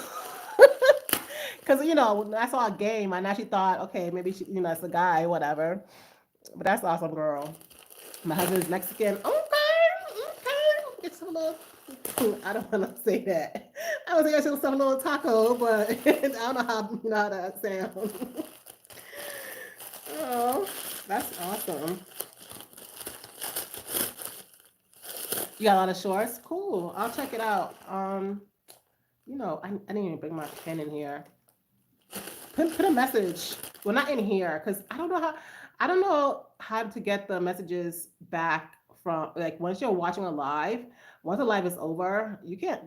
[SPEAKER 1] Because when I saw a game, I actually thought, okay, maybe it's a guy, whatever. But that's awesome, girl. My husband's Mexican. Okay, okay. It's a little. I don't want to say that. I was thinking I should have a little taco, but I don't know how that sounds. Oh, that's awesome. You got a lot of shorts? Cool. I'll check it out. I didn't even bring my pen in here. Put a message. Well, not in here, because I don't know how to get the messages back from like once you're watching a live. Once the live is over, you can't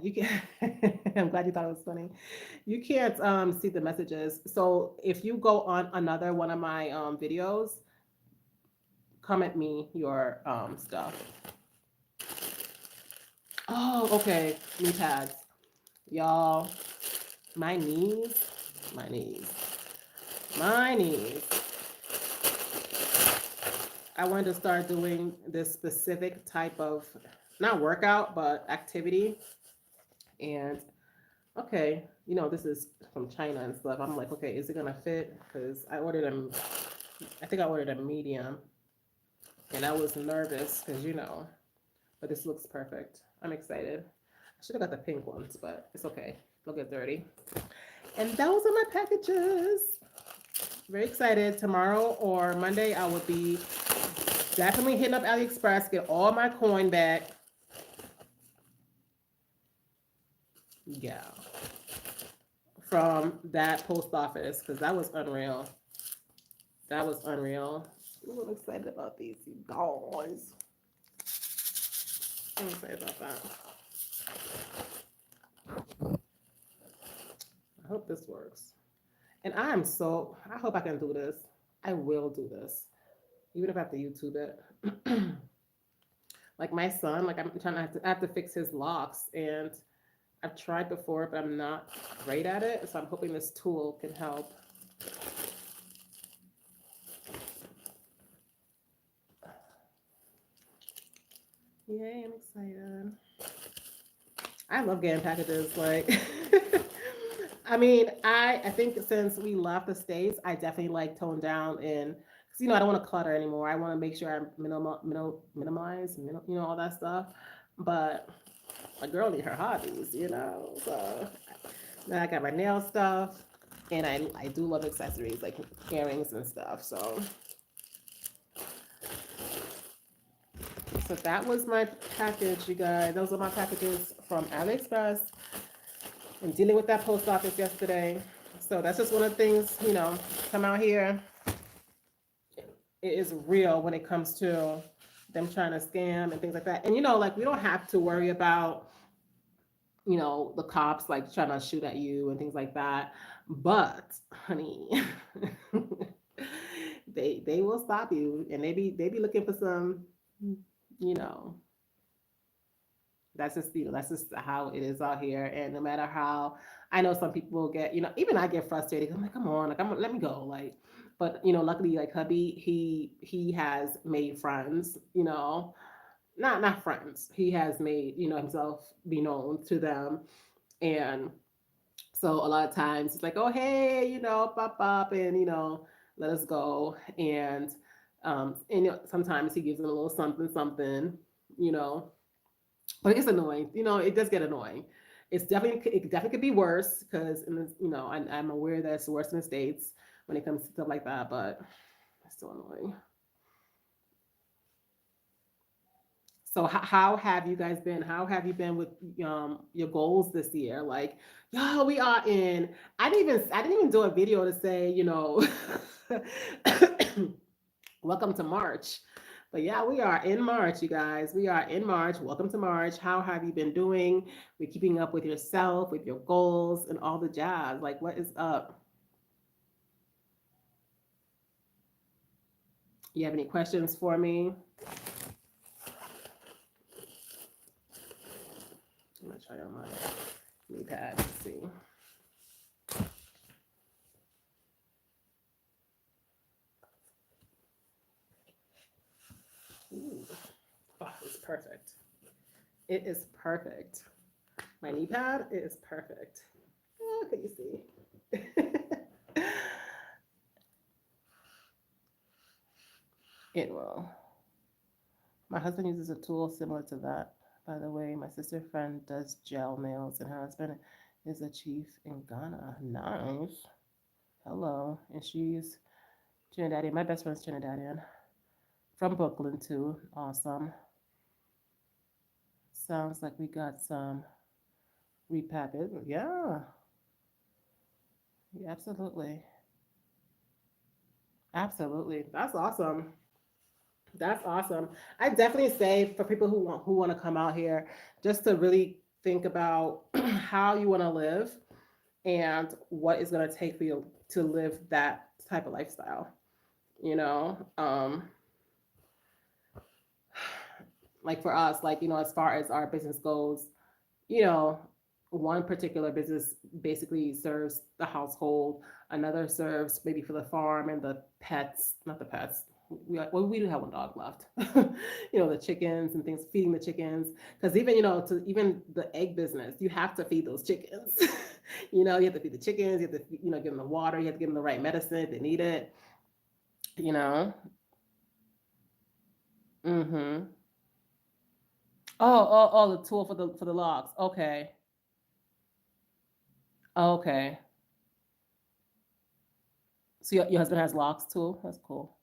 [SPEAKER 1] I'm glad you thought it was funny. You can't see the messages. So if you go on another one of my videos, comment me your stuff. Oh, okay. Knee pads. Y'all, my knees, my knees, my knees. I wanted to start doing this specific type of not workout but activity. And okay, this is from China and stuff. I'm like, okay, is it gonna fit? Because I think I ordered a medium, and I was nervous because but this looks perfect. I'm excited. I should have got the pink ones, but it's okay. They'll get dirty. And those are my packages. Very excited. Tomorrow or Monday, I will be definitely hitting up AliExpress, get all my coin back. Yeah. From that post office, because that was unreal. That was unreal. Ooh, I'm excited about these guys. I'm excited about that. I hope this works. And I hope I can do this. I will do this. Even if I have to YouTube it. Like my son, like I have to fix his locks, and I've tried before, but I'm not great at it. So I'm hoping this tool can help. Yay, I'm excited. I love getting packages. Like, I mean, I think since we left the States, I definitely like toned down and because I don't want to clutter anymore. I want to make sure I minimize, all that stuff. But a girl need her hobbies. So then I got my nail stuff, and I do love accessories like earrings and stuff. So that was my package, you guys. Those are my packages from AliExpress and dealing with that post office yesterday. So that's just one of the things, come out here. It is real when it comes to them trying to scam and things like that. And like we don't have to worry about, the cops like trying to shoot at you and things like that. But honey, they will stop you, and they be looking for some, you know, that's just how it is out here. And no matter how, I know some people get, even I get frustrated. I'm like, come on, like let me go, like. But luckily, like hubby, he has made friends. Not friends. He has made himself be known to them, and so a lot of times it's like, oh hey, pop up, and let us go, and sometimes he gives them a little something something, you know but it gets annoying. It does get annoying. It definitely could be worse because I'm aware that it's worse in the States when it comes to stuff like that, but it's still annoying. So how have you guys been? How have you been with your goals this year? Like, yo, we are in. I didn't even do a video to say welcome to March. But yeah, we are in March, you guys. We are in March. Welcome to March. How have you been doing? We're keeping up with yourself, with your goals, and all the jazz. Like, what is up? You have any questions for me? I'm gonna try on my knee pad to see. Ooh. Oh, it's perfect. It is perfect. My knee pad, it is perfect. Oh, can you see? It will. My husband uses a tool similar to that. By the way, my sister friend does gel nails, and her husband is a chief in Ghana. Nice. Hello. And she's Trinidadian. My best friend's Trinidadian. From Brooklyn, too. Awesome. Sounds like we got some repackaged. Yeah. Yeah, absolutely. Absolutely. That's awesome. That's awesome. I definitely say for people who want to come out here, just to really think about how you want to live and what it's going to take for you to live that type of lifestyle. You know, like for us, like as far as our business goes, you know, one particular business basically serves the household, another serves maybe for the farm and the pets, not the pets. we do have one dog left. The chickens and things, feeding the chickens. Because even, to even the egg business, you have to feed those chickens. You have to feed the chickens, you have to, give them the water, you have to give them the right medicine if they need it, you know. Mm-hmm. Oh, the tool for the logs. Okay. Okay. So your husband has locks too? That's cool.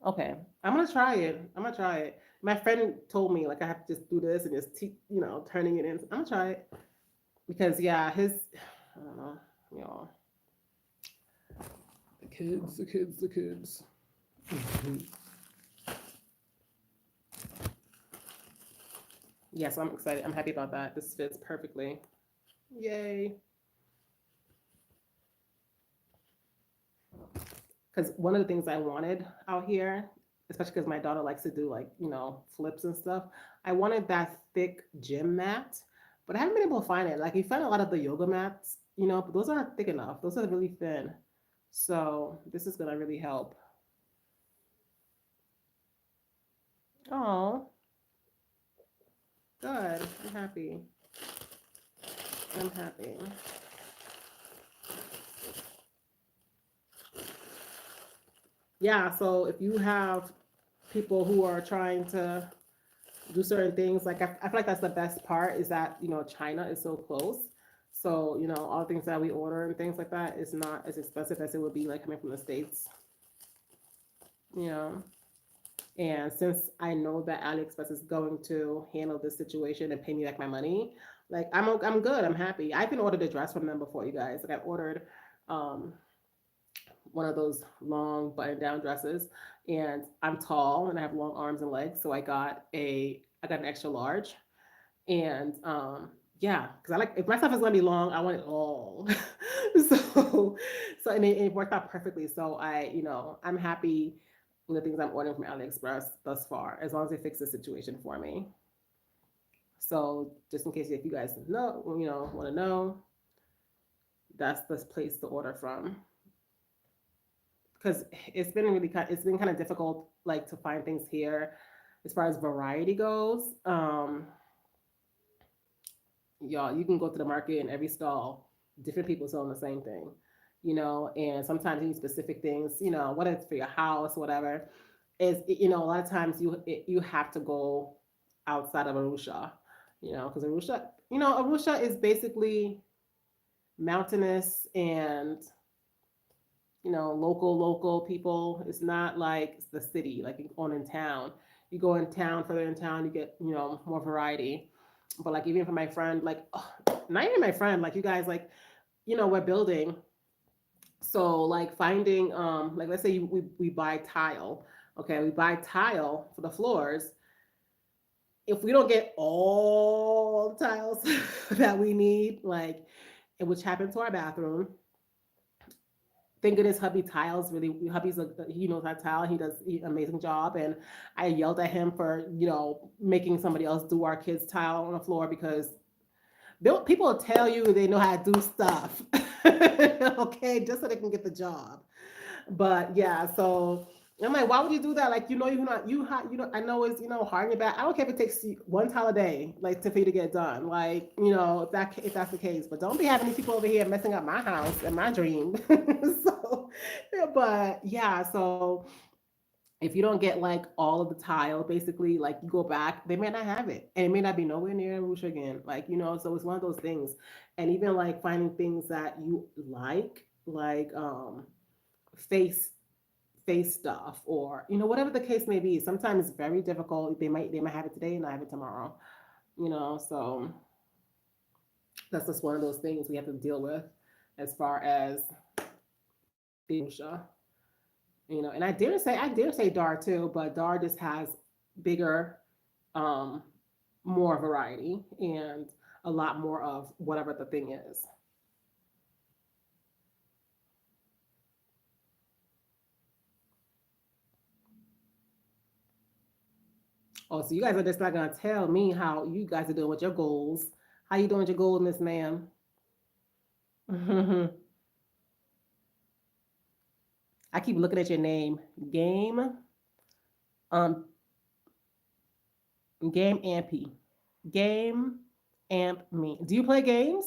[SPEAKER 1] Okay. I'm gonna try it. I'm gonna try it. My friend told me like I have to just do this and just turning it in. I'm gonna try it because yeah, his I don't know, you know, the kids. Yes, I'm excited. I'm happy about that. This fits perfectly. Yay. Because one of the things I wanted out here, especially because my daughter likes to do like, flips and stuff, I wanted that thick gym mat, but I haven't been able to find it. Like, you find a lot of the yoga mats, but those aren't thick enough. Those are really thin. So, this is going to really help. Oh, good. I'm happy. I'm happy. Yeah, so if you have people who are trying to do certain things. Like I feel like that's the best part is that China is so close. So all the things that we order and things like that is not as expensive as it would be like coming from the states. You know, and since I know that AliExpress is going to handle this situation and pay me back my money, like I'm good. I'm happy. I can order the dress from them before you guys. Like I ordered um one of those long button down dresses and I'm tall and I have long arms and legs, so I got an extra large. And yeah, because I like if my stuff is gonna be long, I want it long. so and it worked out perfectly. So I'm happy with the things I'm ordering from AliExpress thus far, as long as they fix the situation for me. So just in case if you guys know, want to know, that's the place to order from. Because it's been kind of difficult like to find things here as far as variety goes. Y'all, you can go to the market and every stall, different people selling the same thing, and sometimes you need specific things, whether it's for your house, whatever. A lot of times you have to go outside of Arusha, because Arusha is basically mountainous and local people. It's not like the city, like on in town. You go in town, further in town, you get more variety. But like even for my friend, like not even my friend, like you guys, like we're building. So like finding like let's say we buy tile. Okay, we buy tile for the floors. If we don't get all the tiles that we need, like which happened to our bathroom, thank goodness hubby tiles really he knows how to tile. He amazing job. And I yelled at him for making somebody else do our kids tile on the floor because people will tell you they know how to do stuff. Okay, just so they can get the job. But yeah, so I'm like, why would you do that? Like, you're not I know it's hard in your back. I don't care if it takes you one tile a day, like for you to get done. Like, if that's the case. But don't be having these people over here messing up my house and my dream. So, yeah, but yeah, so if you don't get like all of the tile, basically, like you go back, they may not have it, and it may not be nowhere near Arusha again. Like so it's one of those things. And even like finding things that you like face face stuff or whatever the case may be, sometimes it's very difficult. They might have it today and not have it tomorrow. So that's just one of those things we have to deal with as far as being Arusha. And I dare say Dar too, but Dar just has bigger, um more variety and a lot more of whatever the thing is. Oh, so you guys are just not gonna tell me how you guys are doing with your goals. How you doing with your goals, Miss Ma'am? I keep looking at your name. Game, um, Game Ampy. Game Amp Me. Do you play games?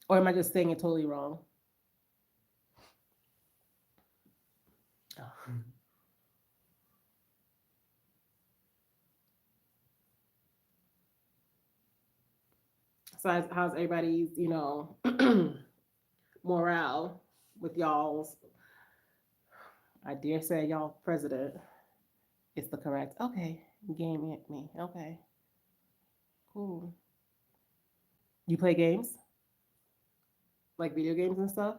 [SPEAKER 1] Or am I just saying it totally wrong? Oh. So how's everybody's, morale with y'all's, I dare say y'all president is the correct. Okay, Game Amp Me. Okay, cool. You play games? Like video games and stuff?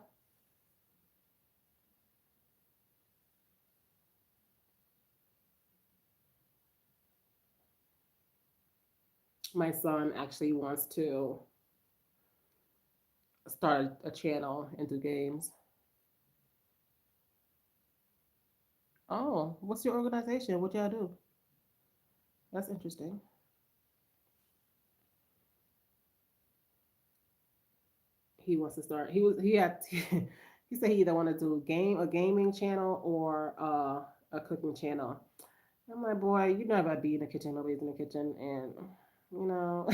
[SPEAKER 1] My son actually wants to start a channel and do games. Oh, what's your organization? What y'all do? That's interesting. He wants to start. He had he said he either want to do a gaming channel or a cooking channel. I'm like, boy, you know about being in the kitchen. Nobody's in the kitchen, and you know.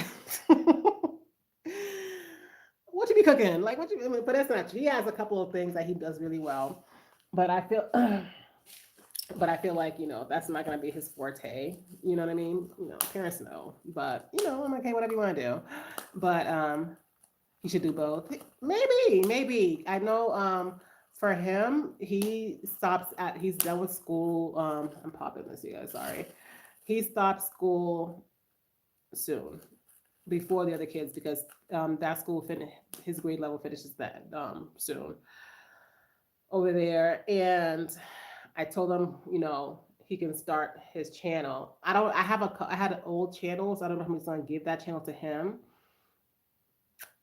[SPEAKER 1] What you be cooking? Like what you? I mean, but that's not true. He has a couple of things that he does really well, but I feel, but I feel like that's not gonna be his forte. You know what I mean? Parents know, but I'm okay. Whatever you want to do, but he should do both. Maybe. I know. For him, he's done with school. I'm popping this, you guys. Sorry. He stopped school soon, before the other kids, because that school his grade level finishes that soon over there. And I told him, he can start his channel. I had an old channel, so I don't know how many gonna give that channel to him.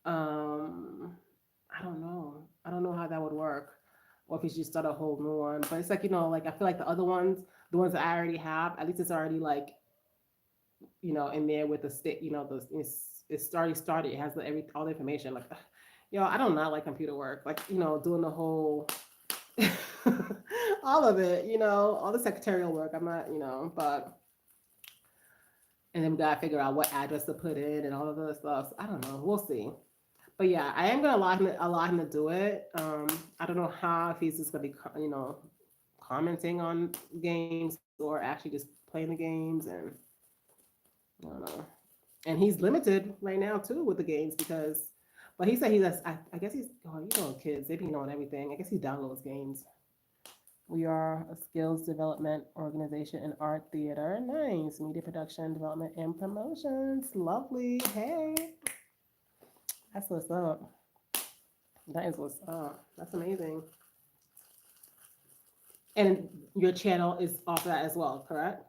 [SPEAKER 1] um I don't know. I don't know how that would work, or if he should start a whole new one. But it's like, like I feel like the other ones, the ones that I already have, at least it's already like, in there with the stick. It's already started. It has all the information. Like, I don't not like computer work. Like, doing the whole, all of it. All the secretarial work. I'm not, but. And then we gotta figure out what address to put in and all of the stuff. So I don't know. We'll see. But yeah, I am gonna allow him to do it. I don't know how, if he's just gonna be commenting on games or actually just playing the games, and I don't know. And he's limited right now too with the games because, but he said I guess he's, oh, kids, they be knowing everything. I guess he downloads games. We are a skills development organization in art, theater, nice, media production, development, and promotions. Lovely. Hey, that's what's up. That is what's up. That's amazing. And your channel is off that as well, correct?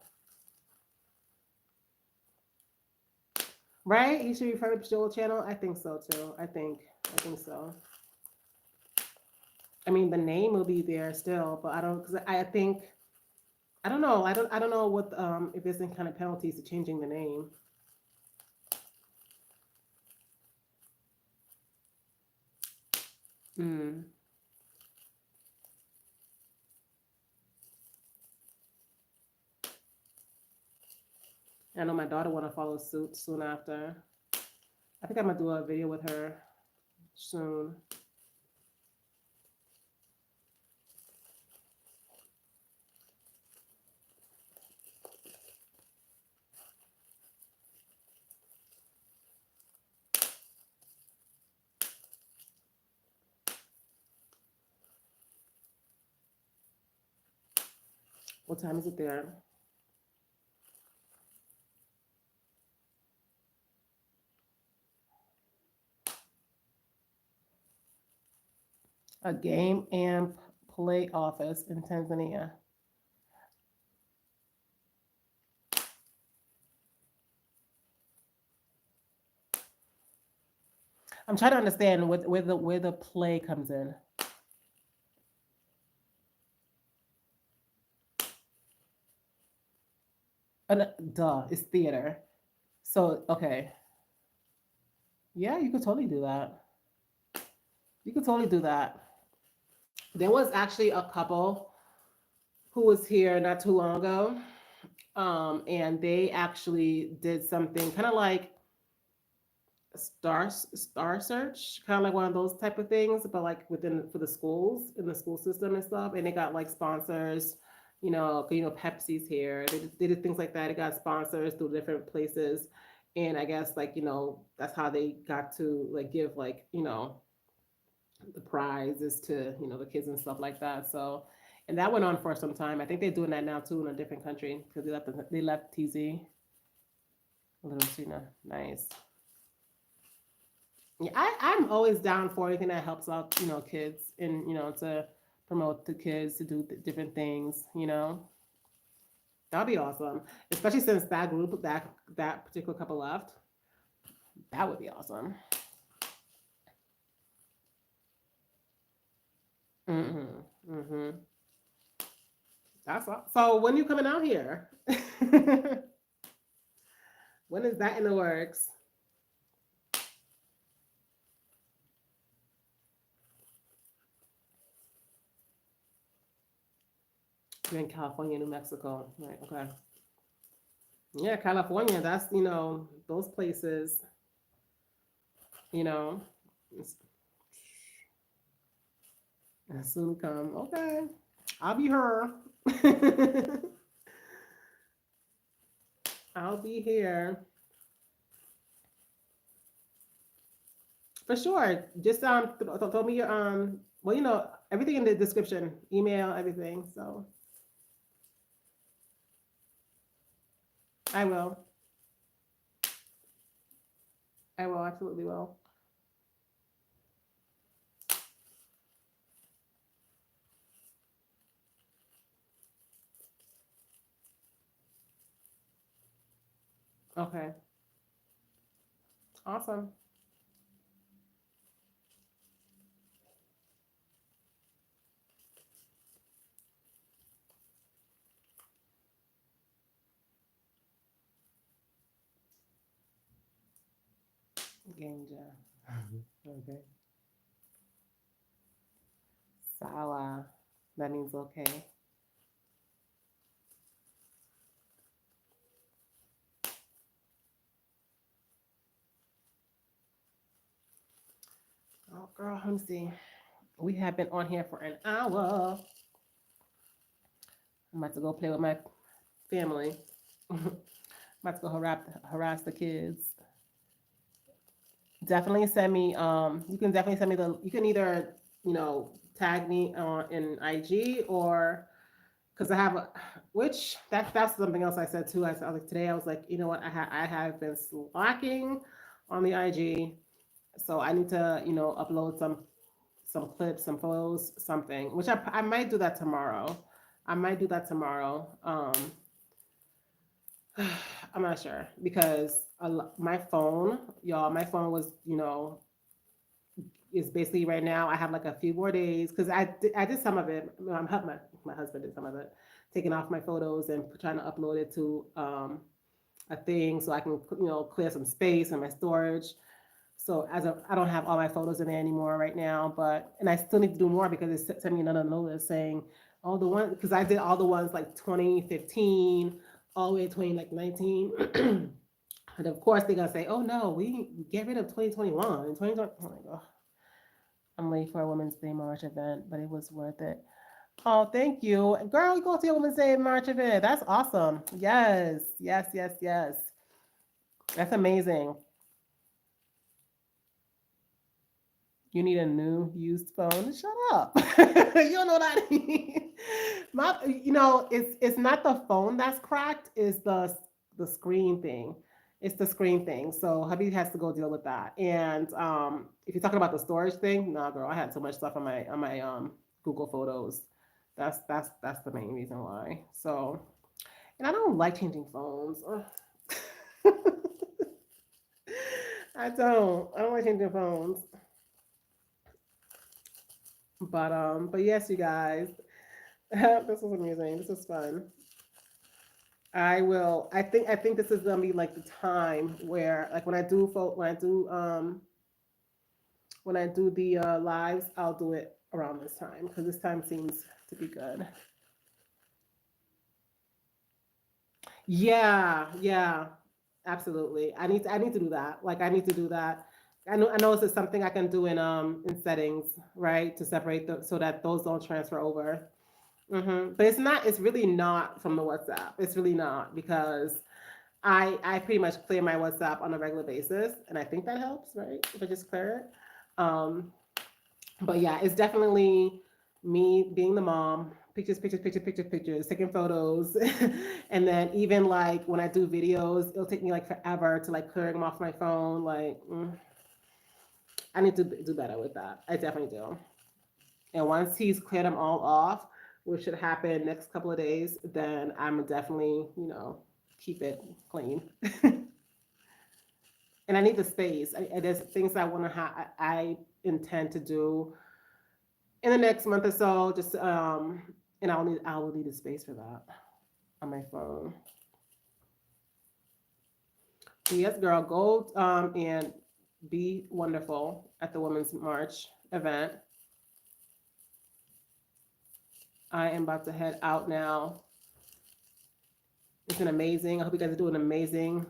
[SPEAKER 1] Right? You should refer to Joel channel. I think so too. I think so. I mean, the name will be there still, but I don't, because I think, I don't know. I don't know what, if there's any kind of penalties to changing the name. Mm. I know my daughter want to follow suit soon after. I think I'm gonna do a video with her soon. What time is it there? A game amp play office in Tanzania. I'm trying to understand where the play comes in. Duh, it's theater. So okay, yeah, you could totally do that. You could totally do that. There was actually a couple who was here not too long ago. And they actually did something kind of like star search, kind of like one of those type of things, but like within for the schools in the school system and stuff. And they got like sponsors, Pepsi's here. They did things like that. They got sponsors through different places, and I guess like that's how they got to like give like the prizes to the kids and stuff like that. So, and that went on for some time. I think they're doing that now too in a different country because they left TZ. Little Tina, nice. Yeah, I'm always down for anything that helps out, kids and, to promote the kids to do different things, That'd be awesome. Especially since that particular couple left. That would be awesome. Mm-hmm. Mm-hmm. So when you coming out here? When is that in the works? You're in California, New Mexico. Right, okay. Yeah, California, that's, those places, you know, it's- soon come. Okay. I'll be her. I'll be here for sure. Just throw me your well, everything in the description, email, everything. So I will. I will absolutely will. Okay. Awesome. Ganja. Okay. Sawa. That means okay. Oh girl, let me see. We have been on here for an hour. I'm about to go play with my family. I'm about to go harass the kids. Definitely send me. You can definitely send me You can either tag me on in IG or because I have a which that's something else I said too. I was like today I was like what I have been slacking on the IG, so I need to upload some clips, some photos, something. Which I might do that tomorrow. I might do that tomorrow. I'm not sure because my phone, y'all, my phone was, is basically right now. I have like a few more days because I did some of it. My husband did some of it, taking off my photos and trying to upload it to a thing so I can clear some space in my storage. So I don't have all my photos in there anymore right now, but and I still need to do more because it sent me another notice saying all the ones because I did all the ones like 2015 all the way to 2019. And of course they're gonna say, "Oh no, we get rid of 2021 2020." I'm like, oh, I'm late for a Women's Day March event, but it was worth it. Oh, thank you, girl. You go to a Women's Day March event. That's awesome. Yes, yes, yes, yes. That's amazing. You need a new used phone. Shut up. You don't know what I mean. It's not the phone that's cracked. It's the screen thing. It's the screen thing. So hubby has to go deal with that. And if you're talking about the storage thing, nah, girl, I had so much stuff on my Google Photos. That's the main reason why. So, and I don't like changing phones. I don't. I don't like changing phones. But yes, you guys, this was amazing. This was fun. I will. I think this is gonna be like the time where, like, when I do when I do the lives, I'll do it around this time because this time seems to be good. Yeah, yeah, absolutely. I need to do that. Like I need to do that. I know this is something I can do in settings, right? To separate the so that those don't transfer over. But it's not. It's really not from the WhatsApp. It's really not because I pretty much clear my WhatsApp on a regular basis, and I think that helps, right? If I just clear it. But yeah, it's definitely me being the mom, pictures, taking photos, and then even like when I do videos, it'll take me like forever to like clear them off my phone. Like, I need to do better with that. I definitely do. And once he's cleared them all off, which should happen next couple of days, then I'm definitely, keep it clean. And I need the space. There's things I want to have. I intend to do in the next month or so. Just and I will need a space for that on my phone. So yes, girl, go and be wonderful at the Women's March event. I am about to head out now. It's been amazing. I hope you guys are doing amazing.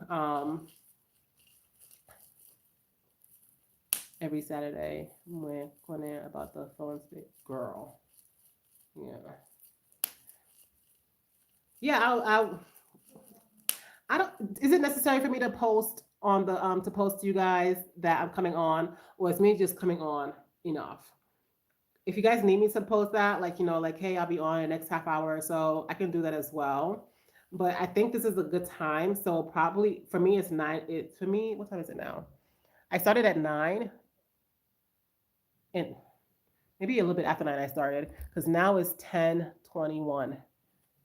[SPEAKER 1] Every Saturday, we're going in about the phone stick, girl. Yeah, yeah. I don't. Is it necessary for me to post on the to post to you guys that I'm coming on, or is me just coming on enough? If you guys need me to post that, like like hey, I'll be on in the next half hour or so, I can do that as well. But I think this is a good time. So probably for me, it's nine. It for me, what time is it now? I started at 9, and maybe a little bit after 9 I started because now it's 10:21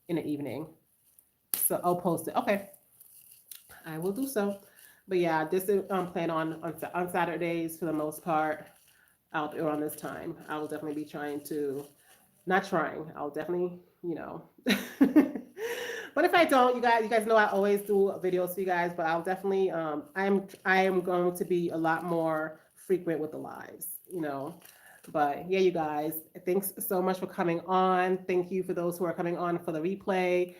[SPEAKER 1] in the evening. So I'll post it. Okay, I will do so. But yeah, this is plan on Saturdays for the most part. Out around this time, I will definitely be trying to not trying. I'll definitely but if I don't, you guys know I always do videos for you guys. But I'll definitely I am going to be a lot more frequent with the lives. But yeah, you guys, thanks so much for coming on. Thank you for those who are coming on for the replay.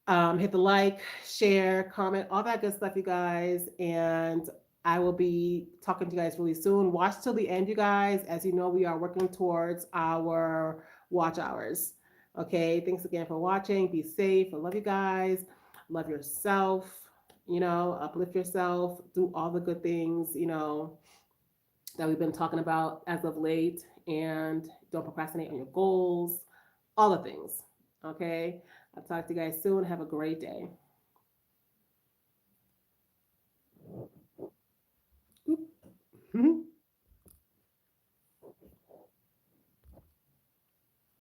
[SPEAKER 1] Hit the like, share, comment, all that good stuff, you guys. And I will be talking to you guys really soon. Watch till the end, you guys. As you know, we are working towards our watch hours. Okay. Thanks again for watching. Be safe. I love you guys. Love yourself. Uplift yourself. Do all the good things, that we've been talking about as of late. And don't procrastinate on your goals. All the things. Okay. I'll talk to you guys soon. Have a great day.